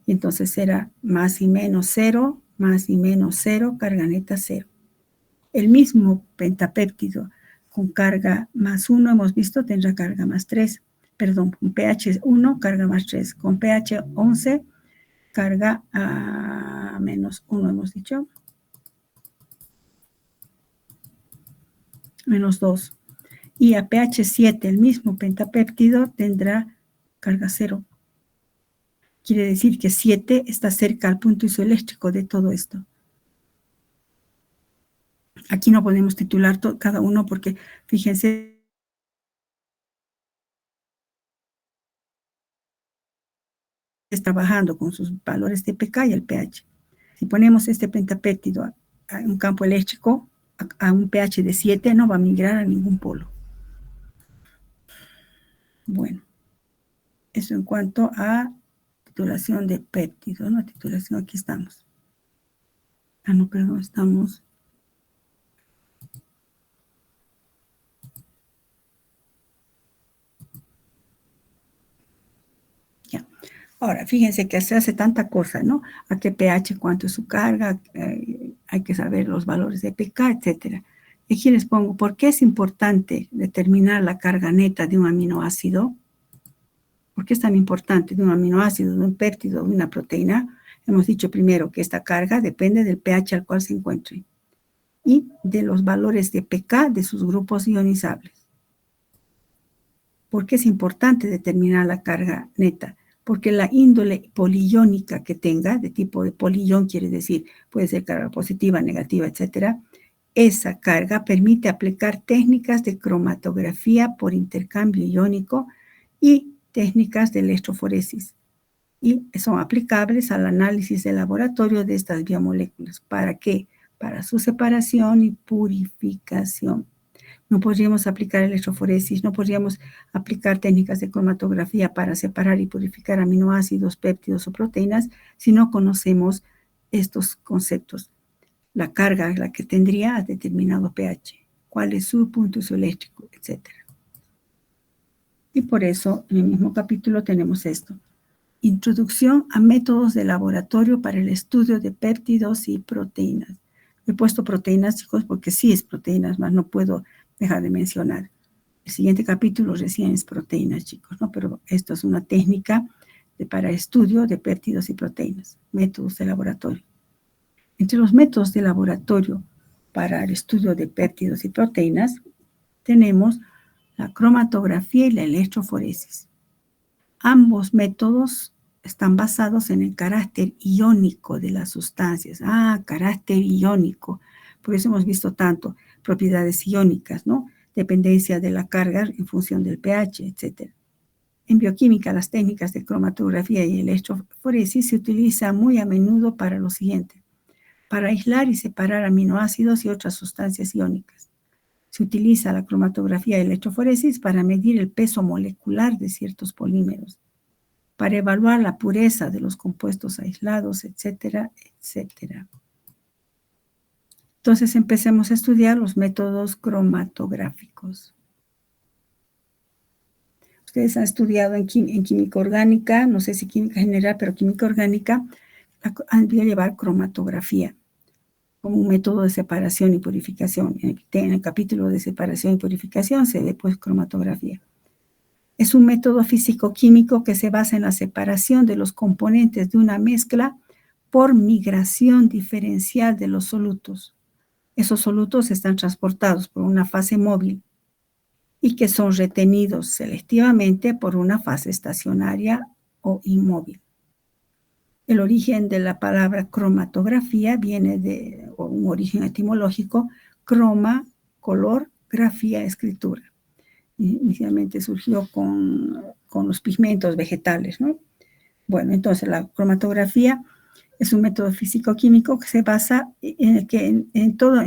Y entonces será más y menos 0, más y menos 0, carga neta 0. El mismo pentapéptido con carga más 1, hemos visto, tendrá carga más 3. Perdón, con pH 1, carga más 3. Con pH 11, carga a menos 1, hemos dicho. Menos 2. Y a pH 7, el mismo pentapéptido tendrá carga 0. Quiere decir que 7 está cerca al punto isoeléctrico de todo esto. Aquí no podemos titular cada uno porque, fíjense, está trabajando con sus valores de pK y el pH. Si ponemos este pentapéptido a un campo eléctrico, a un pH de 7, no va a migrar a ningún polo. Bueno, eso en cuanto a titulación de péptidos, ¿no? Titulación, aquí estamos. no, perdón, estamos... Ya. Ahora, fíjense que se hace tanta cosa, ¿no? A qué pH, cuánto es su carga, hay que saber los valores de pK, etcétera. Y aquí les pongo, ¿por qué es importante determinar la carga neta de un aminoácido? ¿Por qué es tan importante de un aminoácido, de un péptido, de una proteína? Hemos dicho primero que esta carga depende del pH al cual se encuentre y de los valores de pK de sus grupos ionizables. ¿Por qué es importante determinar la carga neta? Porque la índole poliiónica que tenga, de tipo de poliión, quiere decir, puede ser carga positiva, negativa, etcétera, esa carga permite aplicar técnicas de cromatografía por intercambio iónico y técnicas de electroforesis. Y son aplicables al análisis de laboratorio de estas biomoléculas. ¿Para qué? Para su separación y purificación. No podríamos aplicar electroforesis, no podríamos aplicar técnicas de cromatografía para separar y purificar aminoácidos, péptidos o proteínas si no conocemos estos conceptos. La carga, la que tendría a determinado pH, cuál es su punto isoeléctrico, etc. Y por eso en el mismo capítulo tenemos esto. Introducción a métodos de laboratorio para el estudio de péptidos y proteínas. He puesto proteínas, chicos, porque sí es proteínas, más no puedo dejar de mencionar. El siguiente capítulo recién es proteínas, chicos, ¿no? Pero esto es una técnica para estudio de péptidos y proteínas, métodos de laboratorio. Entre los métodos de laboratorio para el estudio de péptidos y proteínas tenemos la cromatografía y la electroforesis. Ambos métodos están basados en el carácter iónico de las sustancias. Carácter iónico. Por eso hemos visto tanto propiedades iónicas, ¿no? Dependencia de la carga en función del pH, etc. En bioquímica, las técnicas de cromatografía y electroforesis se utilizan muy a menudo para lo siguiente: para aislar y separar aminoácidos y otras sustancias iónicas. Se utiliza la cromatografía y electroforesis para medir el peso molecular de ciertos polímeros, para evaluar la pureza de los compuestos aislados, etcétera, etcétera. Entonces empecemos a estudiar los métodos cromatográficos. Ustedes han estudiado en química orgánica, no sé si química general, pero química orgánica, han de llevar cromatografía como un método de separación y purificación. En el capítulo de separación y purificación se ve pues cromatografía. Es un método físico-químico que se basa en la separación de los componentes de una mezcla por migración diferencial de los solutos. Esos solutos están transportados por una fase móvil y que son retenidos selectivamente por una fase estacionaria o inmóvil. El origen de la palabra cromatografía viene de un origen etimológico: croma, color, grafía, escritura. Inicialmente surgió con los pigmentos vegetales, ¿no? Bueno, entonces la cromatografía es un método físico-químico que se basa en todo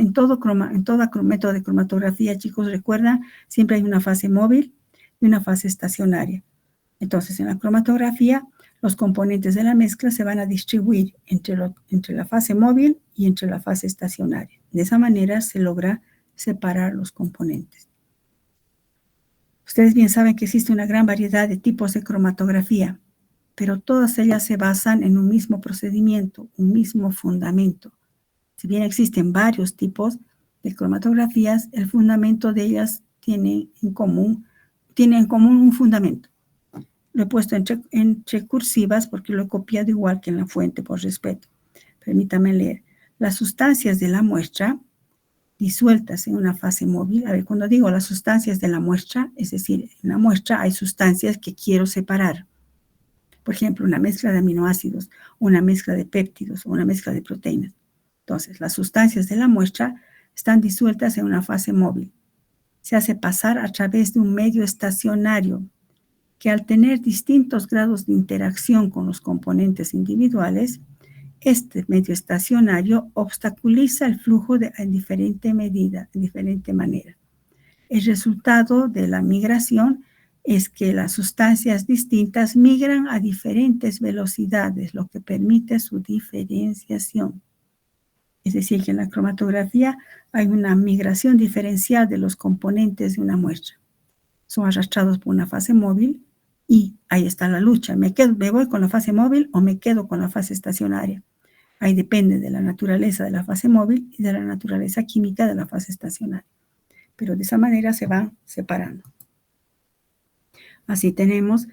método de cromatografía, chicos, recuerdan, siempre hay una fase móvil y una fase estacionaria. Entonces, en la cromatografía, los componentes de la mezcla se van a distribuir entre la fase móvil y entre la fase estacionaria. De esa manera se logra separar los componentes. Ustedes bien saben que existe una gran variedad de tipos de cromatografía, pero todas ellas se basan en un mismo procedimiento, un mismo fundamento. Si bien existen varios tipos de cromatografías, el fundamento de ellas tiene en común un fundamento. Lo he puesto entre cursivas porque lo he copiado igual que en la fuente por respeto. Permítanme leer. Las sustancias de la muestra disueltas en una fase móvil. A ver, cuando digo las sustancias de la muestra, es decir, en la muestra hay sustancias que quiero separar. Por ejemplo, una mezcla de aminoácidos, una mezcla de péptidos o una mezcla de proteínas. Entonces, las sustancias de la muestra están disueltas en una fase móvil. Se hace pasar a través de un medio estacionario que, al tener distintos grados de interacción con los componentes individuales, este medio estacionario obstaculiza el flujo en diferente medida, en diferente manera. El resultado de la migración es que las sustancias distintas migran a diferentes velocidades, lo que permite su diferenciación. Es decir, que en la cromatografía hay una migración diferencial de los componentes de una muestra. Son arrastrados por una fase móvil y ahí está la lucha. ¿Me voy con la fase móvil o me quedo con la fase estacionaria? Ahí depende de la naturaleza de la fase móvil y de la naturaleza química de la fase estacionaria. Pero de esa manera se van separando. Así tenemos,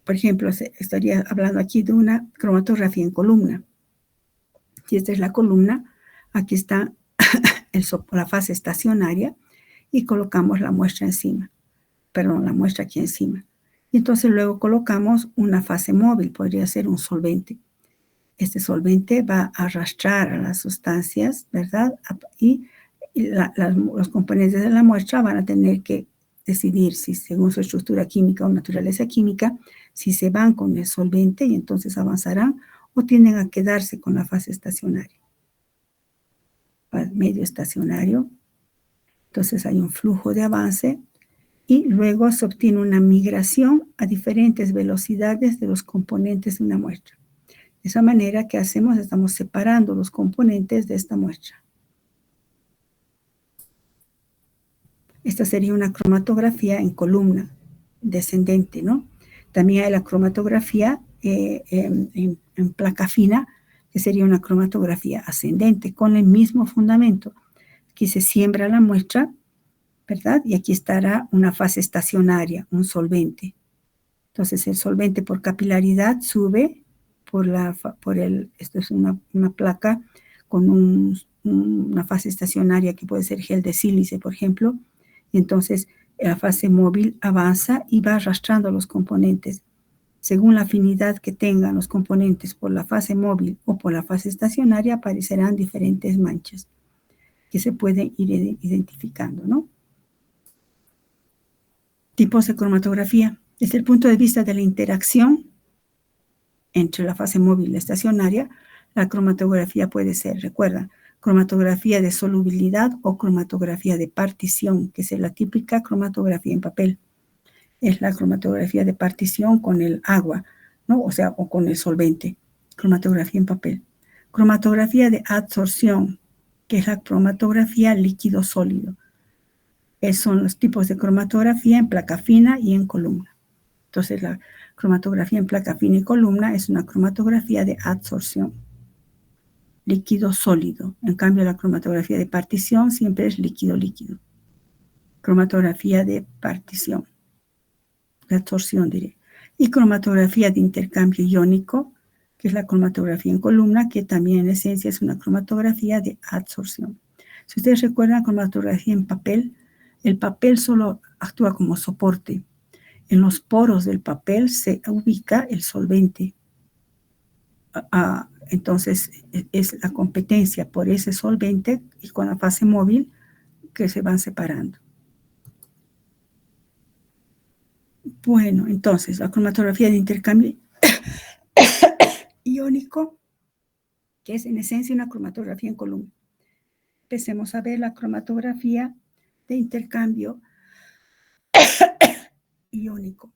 por ejemplo, estaría hablando aquí de una cromatografía en columna. Si esta es la columna, aquí está la fase estacionaria y colocamos la muestra encima. Perdón, la muestra aquí encima. Y entonces luego colocamos una fase móvil, podría ser un solvente. Este solvente va a arrastrar a las sustancias, ¿verdad? Y los componentes de la muestra van a tener que decidir si según su estructura química o naturaleza química, si se van con el solvente y entonces avanzarán o tienden a quedarse con la fase estacionaria. Medio estacionario. Entonces hay un flujo de avance y luego se obtiene una migración a diferentes velocidades de los componentes de una muestra. De esa manera, ¿qué hacemos? Estamos separando los componentes de esta muestra. Esta sería una cromatografía en columna descendente, ¿no? También hay la cromatografía en placa fina, que sería una cromatografía ascendente con el mismo fundamento. Aquí se siembra la muestra, ¿verdad? Y aquí estará una fase estacionaria, un solvente. Entonces el solvente por capilaridad sube esto es una placa con una fase estacionaria que puede ser gel de sílice, por ejemplo, y entonces la fase móvil avanza y va arrastrando los componentes. Según la afinidad que tengan los componentes por la fase móvil o por la fase estacionaria, aparecerán diferentes manchas que se pueden ir identificando, ¿no? Tipos de cromatografía. Desde el punto de vista de la interacción entre la fase móvil y la estacionaria, la cromatografía puede ser, recuerda, cromatografía de solubilidad o cromatografía de partición, que es la típica cromatografía en papel. Es la cromatografía de partición con el agua, ¿no? O con el solvente. Cromatografía en papel. Cromatografía de adsorción, que es la cromatografía líquido-sólido. Esos son los tipos de cromatografía en placa fina y en columna. Entonces, la cromatografía en placa fina y columna es una cromatografía de adsorción, líquido sólido. En cambio, la cromatografía de partición siempre es líquido-líquido. Cromatografía de partición, de adsorción diré. Y cromatografía de intercambio iónico, que es la cromatografía en columna, que también en esencia es una cromatografía de adsorción. Si ustedes recuerdan, cromatografía en papel, el papel solo actúa como soporte. En los poros del papel se ubica el solvente. Entonces, es la competencia por ese solvente y con la fase móvil que se van separando. Bueno, entonces, la cromatografía de intercambio iónico, que es en esencia una cromatografía en columna. Empecemos a ver la cromatografía de intercambio iónico.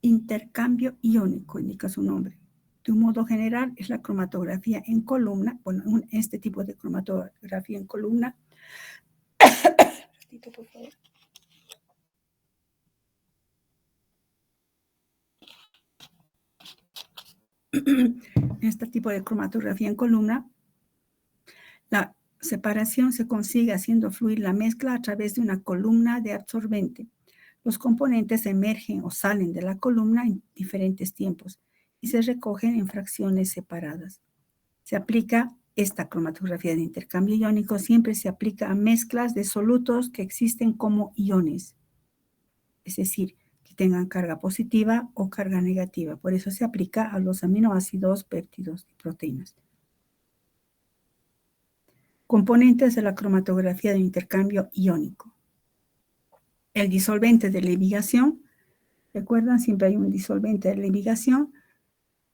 Intercambio iónico indica su nombre. De un modo general, es la cromatografía en columna. Bueno, este tipo de cromatografía en columna. Por favor. Este tipo de cromatografía en columna, la separación se consigue haciendo fluir la mezcla a través de una columna de absorbente. Los componentes emergen o salen de la columna en diferentes tiempos y se recogen en fracciones separadas. Se aplica esta cromatografía de intercambio iónico, siempre se aplica a mezclas de solutos que existen como iones, es decir, que tengan carga positiva o carga negativa. Por eso se aplica a los aminoácidos, péptidos y proteínas. Componentes de la cromatografía de intercambio iónico. El disolvente de ligación, recuerdan, siempre hay un disolvente de ligación,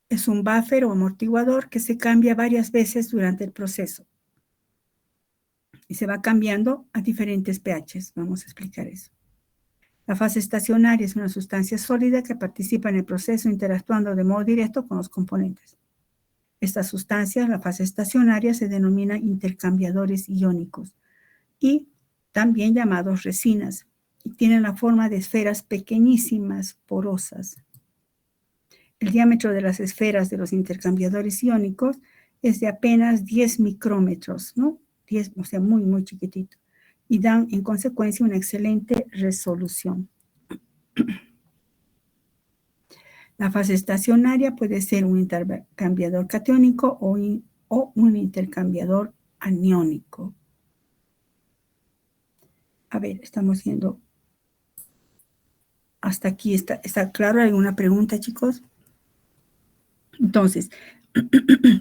es un buffer o amortiguador que se cambia varias veces durante el proceso y se va cambiando a diferentes pHs. Vamos a explicar eso. La fase estacionaria es una sustancia sólida que participa en el proceso interactuando de modo directo con los componentes. Estas sustancias, la fase estacionaria, se denominan intercambiadores iónicos y también llamados resinas, y tienen la forma de esferas pequeñísimas, porosas. El diámetro de las esferas de los intercambiadores iónicos es de apenas 10 micrómetros, ¿no? 10, o sea, muy, muy chiquitito. Y dan, en consecuencia, una excelente resolución. La fase estacionaria puede ser un intercambiador catiónico o un intercambiador aniónico. A ver, estamos viendo. Hasta aquí está claro. ¿Alguna pregunta, chicos? Entonces,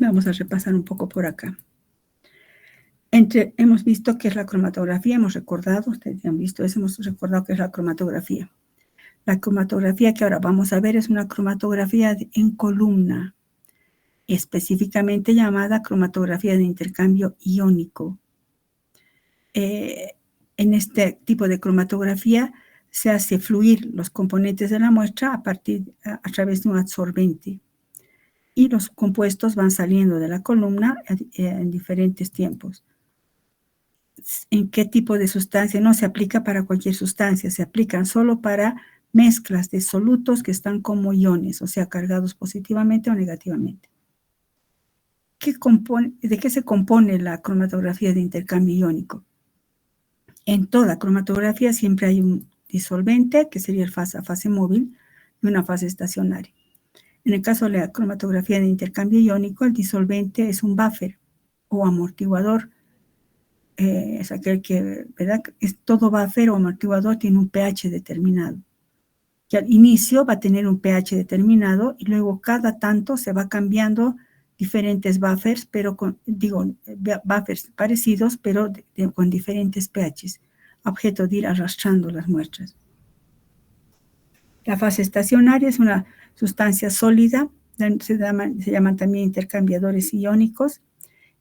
vamos a repasar un poco por acá. Hemos visto qué es la cromatografía, hemos recordado, ustedes han visto eso, hemos recordado qué es la cromatografía. La cromatografía que ahora vamos a ver es una cromatografía en columna, específicamente llamada cromatografía de intercambio iónico. En este tipo de cromatografía se hace fluir los componentes de la muestra a través de un absorbente y los compuestos van saliendo de la columna en diferentes tiempos. ¿En qué tipo de sustancia? No se aplica para cualquier sustancia, se aplican solo para mezclas de solutos que están como iones, o sea, cargados positivamente o negativamente. ¿De qué se compone la cromatografía de intercambio iónico? En toda cromatografía siempre hay un disolvente, que sería el fase móvil, y una fase estacionaria. En el caso de la cromatografía de intercambio iónico, el disolvente es un buffer o amortiguador. Es aquel que, ¿verdad? Todo buffer o amortiguador tiene un pH determinado. Que al inicio va a tener un pH determinado y luego cada tanto se va cambiando diferentes buffers, pero buffers parecidos, pero con diferentes pHs, objeto de ir arrastrando las muestras. La fase estacionaria es una sustancia sólida, se llaman también intercambiadores iónicos,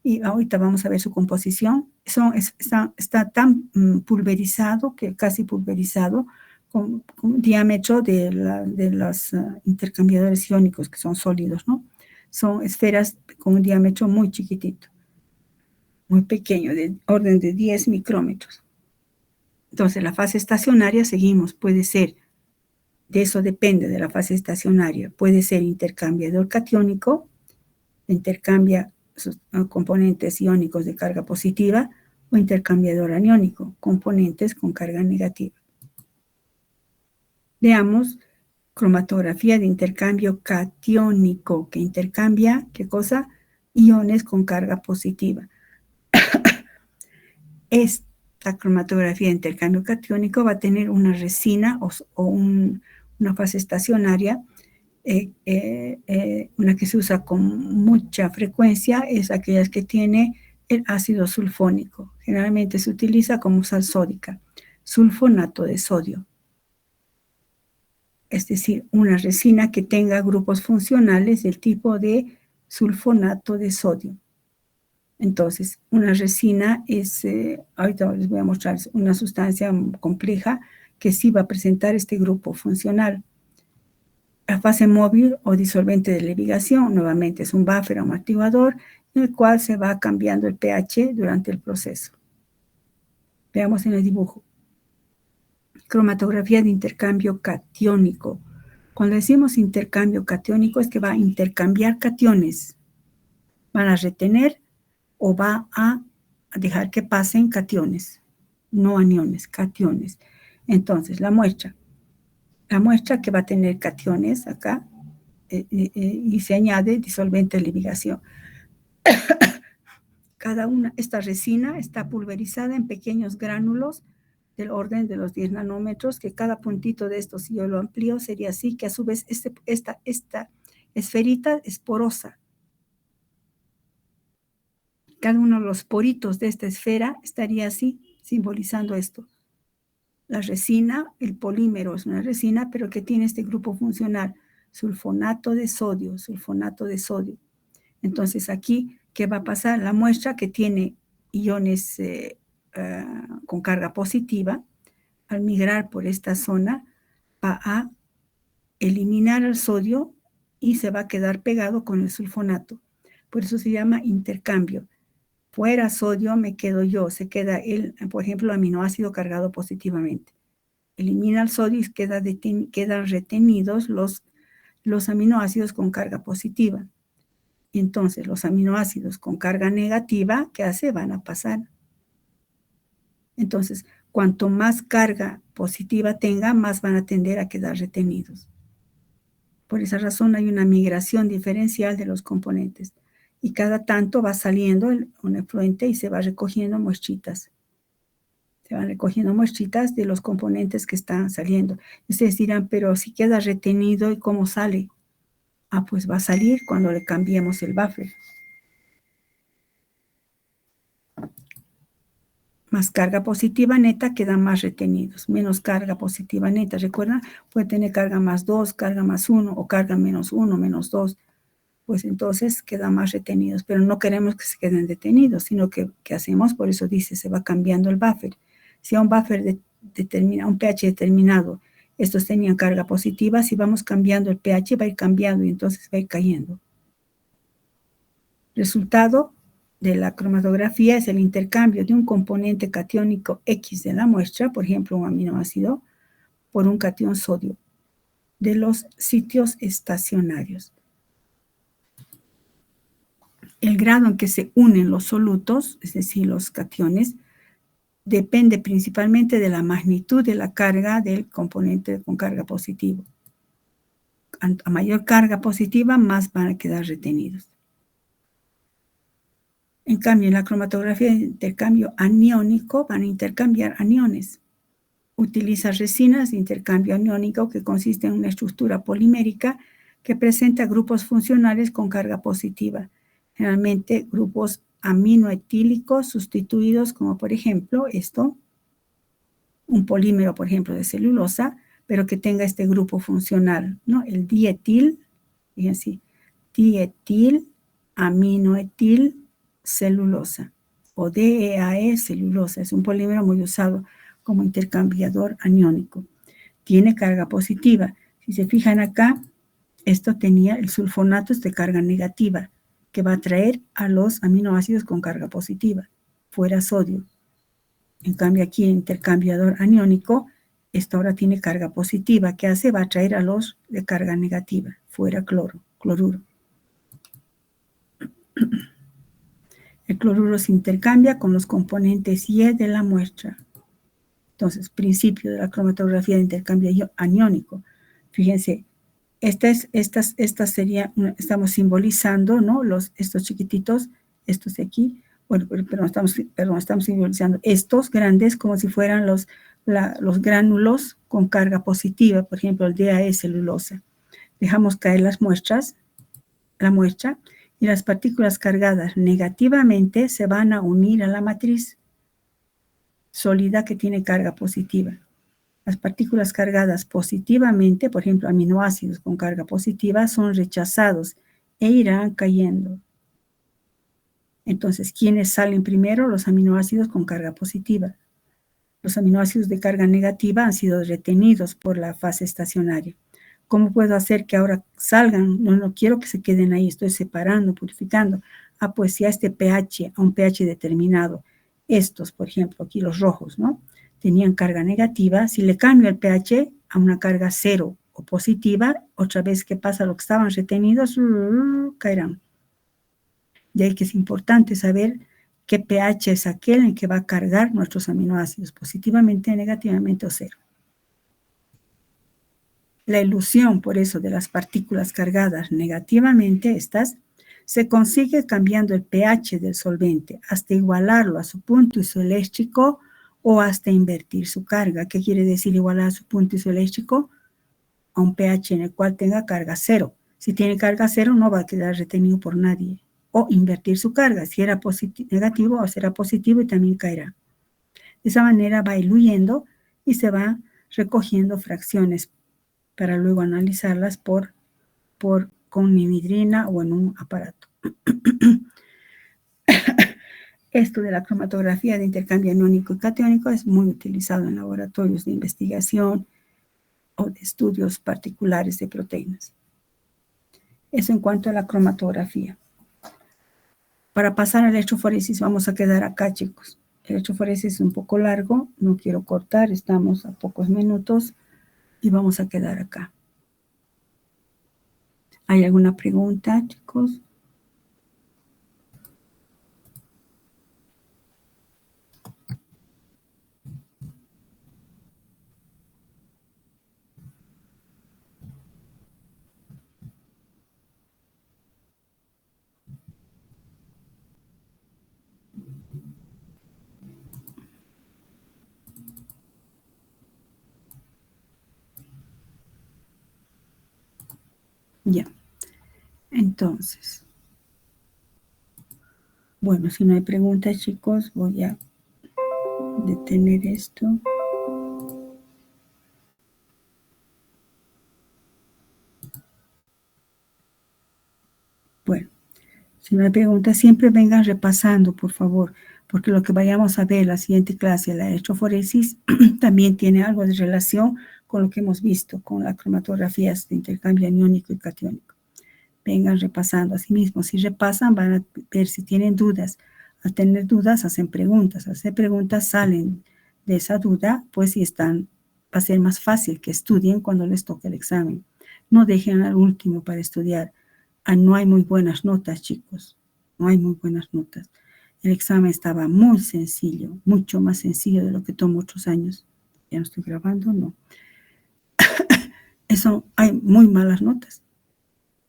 y ahorita vamos a ver su composición. Está tan pulverizado, que casi pulverizado, con diámetro de los intercambiadores iónicos, que son sólidos, ¿no? Son esferas con un diámetro muy chiquitito, muy pequeño, de orden de 10 micrómetros. Entonces, la fase estacionaria, seguimos, puede ser, de eso depende de la fase estacionaria, puede ser intercambiador catiónico, intercambia sus componentes iónicos de carga positiva, o intercambiador aniónico, componentes con carga negativa. Veamos cromatografía de intercambio catiónico, que intercambia, ¿qué cosa? Iones con carga positiva. Esta cromatografía de intercambio catiónico va a tener una resina o una fase estacionaria. Una que se usa con mucha frecuencia es aquella que tiene el ácido sulfónico. Generalmente se utiliza como sal sódica, sulfonato de sodio. Es decir, una resina que tenga grupos funcionales del tipo de sulfonato de sodio. Entonces, una resina es, ahorita les voy a mostrar, una sustancia compleja que sí va a presentar este grupo funcional. La fase móvil o disolvente de ligación, nuevamente es un buffer amortiguador en el cual se va cambiando el pH durante el proceso. Veamos en el dibujo. Cromatografía de intercambio catiónico. Cuando decimos intercambio catiónico es que va a intercambiar cationes. Van a retener o va a dejar que pasen cationes, no aniones, cationes. Entonces, la muestra que va a tener cationes acá, y se añade disolvente de ligación. Esta resina está pulverizada en pequeños gránulos del orden de los 10 nanómetros, que cada puntito de estos, si yo lo amplío, sería así, que a su vez esta esferita es porosa. Cada uno de los poritos de esta esfera estaría así, simbolizando esto. La resina, el polímero es una resina, pero que tiene este grupo funcional, sulfonato de sodio. Entonces aquí, ¿qué va a pasar? La muestra que tiene iones con carga positiva, al migrar por esta zona, va a eliminar el sodio y se va a quedar pegado con el sulfonato. Por eso se llama intercambio. Fuera sodio me quedo yo, se queda por ejemplo, aminoácido cargado positivamente. Elimina el sodio y quedan retenidos los aminoácidos con carga positiva. Y entonces los aminoácidos con carga negativa, ¿qué hace? Van a pasar. Entonces, cuanto más carga positiva tenga, más van a tender a quedar retenidos. Por esa razón hay una migración diferencial de los componentes. Y cada tanto va saliendo un efluente y se va recogiendo muestritas. Se van recogiendo muestritas de los componentes que están saliendo. Ustedes dirán, pero si queda retenido, ¿y cómo sale? Pues va a salir cuando le cambiemos el buffer. Más carga positiva neta quedan más retenidos. Menos carga positiva neta, ¿recuerdan? Puede tener carga más 2, carga más 1 o carga menos 1, menos 2. Pues entonces quedan más retenidos. Pero no queremos que se queden detenidos, sino que ¿qué hacemos? Por eso dice, se va cambiando el buffer. Si a un buffer un pH determinado, estos tenían carga positiva, si vamos cambiando el pH va a ir cambiando y entonces va a ir cayendo. Resultado de la cromatografía es el intercambio de un componente catiónico X de la muestra, por ejemplo, un aminoácido, por un catión sodio de los sitios estacionarios. El grado en que se unen los solutos, es decir, los cationes, depende principalmente de la magnitud de la carga del componente con carga positiva. A mayor carga positiva, más van a quedar retenidos. En cambio, en la cromatografía de intercambio aniónico van a intercambiar aniones. Utiliza resinas de intercambio aniónico que consiste en una estructura polimérica que presenta grupos funcionales con carga positiva, generalmente grupos aminoetílicos sustituidos, como por ejemplo un polímero, por ejemplo, de celulosa, pero que tenga este grupo funcional, ¿no? El dietil, fíjense, dietil aminoetil celulosa o DEAE celulosa. Es un polímero muy usado como intercambiador aniónico. Tiene carga positiva. Si se fijan acá, esto tenía el sulfonato de carga negativa, que va a atraer a los aminoácidos con carga positiva, fuera sodio. En cambio aquí el intercambiador aniónico, esto ahora tiene carga positiva. ¿Qué hace? Va a atraer a los de carga negativa, fuera cloruro. El cloruro se intercambia con los componentes Y de la muestra. Entonces, principio de la cromatografía de intercambio aniónico. Fíjense, esta sería, estamos simbolizando, ¿no? Estos chiquititos, estos de aquí, bueno, estamos simbolizando estos grandes como si fueran los gránulos con carga positiva, por ejemplo, el DAE celulosa. Dejamos caer la muestra, y las partículas cargadas negativamente se van a unir a la matriz sólida que tiene carga positiva. Las partículas cargadas positivamente, por ejemplo, aminoácidos con carga positiva, son rechazados e irán cayendo. Entonces, ¿quiénes salen primero? Los aminoácidos con carga positiva. Los aminoácidos de carga negativa han sido retenidos por la fase estacionaria. ¿Cómo puedo hacer que ahora salgan? No quiero que se queden ahí, estoy separando, purificando. Pues si a este pH, a un pH determinado, estos, por ejemplo, aquí los rojos, ¿no? Tenían carga negativa. Si le cambio el pH a una carga 0 o positiva, otra vez que pasa lo que estaban retenidos, caerán. De ahí que es importante saber qué pH es aquel en que va a cargar nuestros aminoácidos, positivamente, negativamente o 0. La ilusión, por eso, de las partículas cargadas negativamente, se consigue cambiando el pH del solvente hasta igualarlo a su punto isoeléctrico o hasta invertir su carga. ¿Qué quiere decir igualar su punto isoeléctrico? A un pH en el cual tenga carga 0. Si tiene carga 0, no va a quedar retenido por nadie. O invertir su carga. Si era negativo, o será positivo y también caerá. De esa manera va diluyendo y se va recogiendo fracciones para luego analizarlas con nimidrina o en un aparato. Esto de la cromatografía de intercambio aniónico y catiónico es muy utilizado en laboratorios de investigación o de estudios particulares de proteínas. Eso en cuanto a la cromatografía. Para pasar a electroforesis vamos a quedar acá, chicos. Electroforesis es un poco largo, no quiero cortar, estamos a pocos minutos y vamos a quedar acá. ¿Hay alguna pregunta, chicos? Ya. Entonces, bueno, si no hay preguntas, chicos, voy a detener esto. Bueno, si no hay preguntas, siempre vengan repasando, por favor, porque lo que vayamos a ver la siguiente clase, la electroforesis, también tiene algo de relación con lo que hemos visto, con las cromatografías de intercambio aniónico y catiónico. Vengan repasando. Asimismo, si repasan, van a ver si tienen dudas. Al tener dudas, hacen preguntas. Al hacer preguntas, salen de esa duda, pues si están, va a ser más fácil que estudien cuando les toque el examen. No dejen al último para estudiar. No hay muy buenas notas, chicos. No hay muy buenas notas. El examen estaba muy sencillo, mucho más sencillo de lo que tomó otros años. Ya no estoy grabando, no. Eso, hay muy malas notas.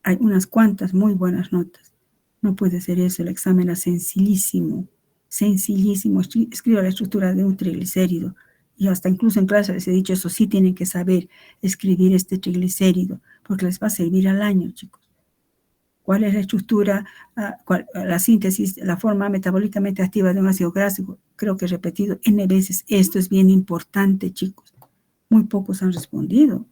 Hay unas cuantas muy buenas notas. No puede ser eso, el examen era sencillísimo, sencillísimo. Escribo la estructura de un triglicérido y hasta incluso en clase les he dicho eso, sí tienen que saber escribir este triglicérido porque les va a servir al año, chicos. ¿Cuál es la estructura, la síntesis, la forma metabólicamente activa de un ácido graso? Creo que he repetido N veces. Esto es bien importante, chicos. Muy pocos han respondido.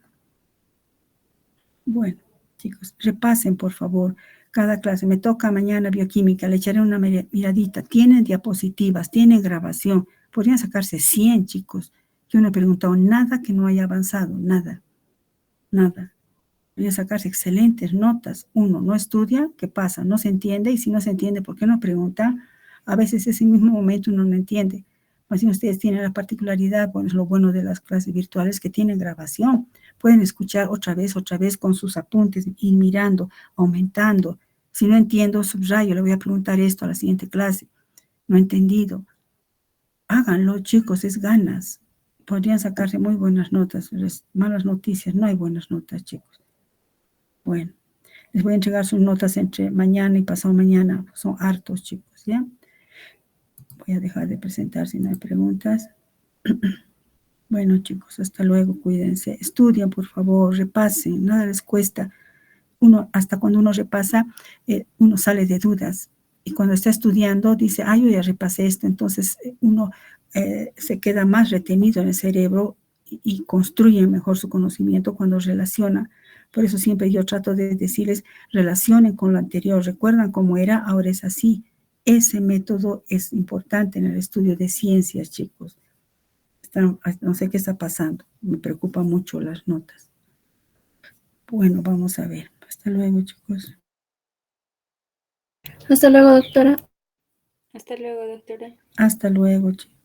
Bueno, chicos, repasen, por favor, cada clase. Me toca mañana bioquímica, le echaré una miradita. Tienen diapositivas, tienen grabación. Podrían sacarse 100, chicos. Yo no he preguntado nada que no haya avanzado, nada, nada. Podrían sacarse excelentes notas. Uno no estudia, ¿qué pasa? No se entiende, y si no se entiende, ¿por qué no pregunta? A veces ese mismo momento uno no entiende. Más bien ustedes tienen la particularidad, bueno, es lo bueno de las clases virtuales, que tienen grabación. Pueden escuchar otra vez con sus apuntes, ir mirando, aumentando. Si no entiendo, subrayo, le voy a preguntar esto a la siguiente clase. No he entendido. Háganlo, chicos, es ganas. Podrían sacarse muy buenas notas. Malas noticias, no hay buenas notas, chicos. Bueno, les voy a entregar sus notas entre mañana y pasado mañana. Son hartos, chicos, ¿ya? Voy a dejar de presentar si no hay preguntas. Bueno, chicos, hasta luego, cuídense. Estudien, por favor, repasen, nada les cuesta. Hasta cuando uno repasa, uno sale de dudas. Y cuando está estudiando, dice, yo ya repasé esto. Entonces, uno se queda más retenido en el cerebro y construye mejor su conocimiento cuando relaciona. Por eso siempre yo trato de decirles, relacionen con lo anterior. Recuerdan cómo era, ahora es así. Ese método es importante en el estudio de ciencias, chicos. No sé qué está pasando. Me preocupan mucho las notas. Bueno, vamos a ver. Hasta luego, chicos. Hasta luego, doctora. Hasta luego, doctora. Hasta luego, chicos.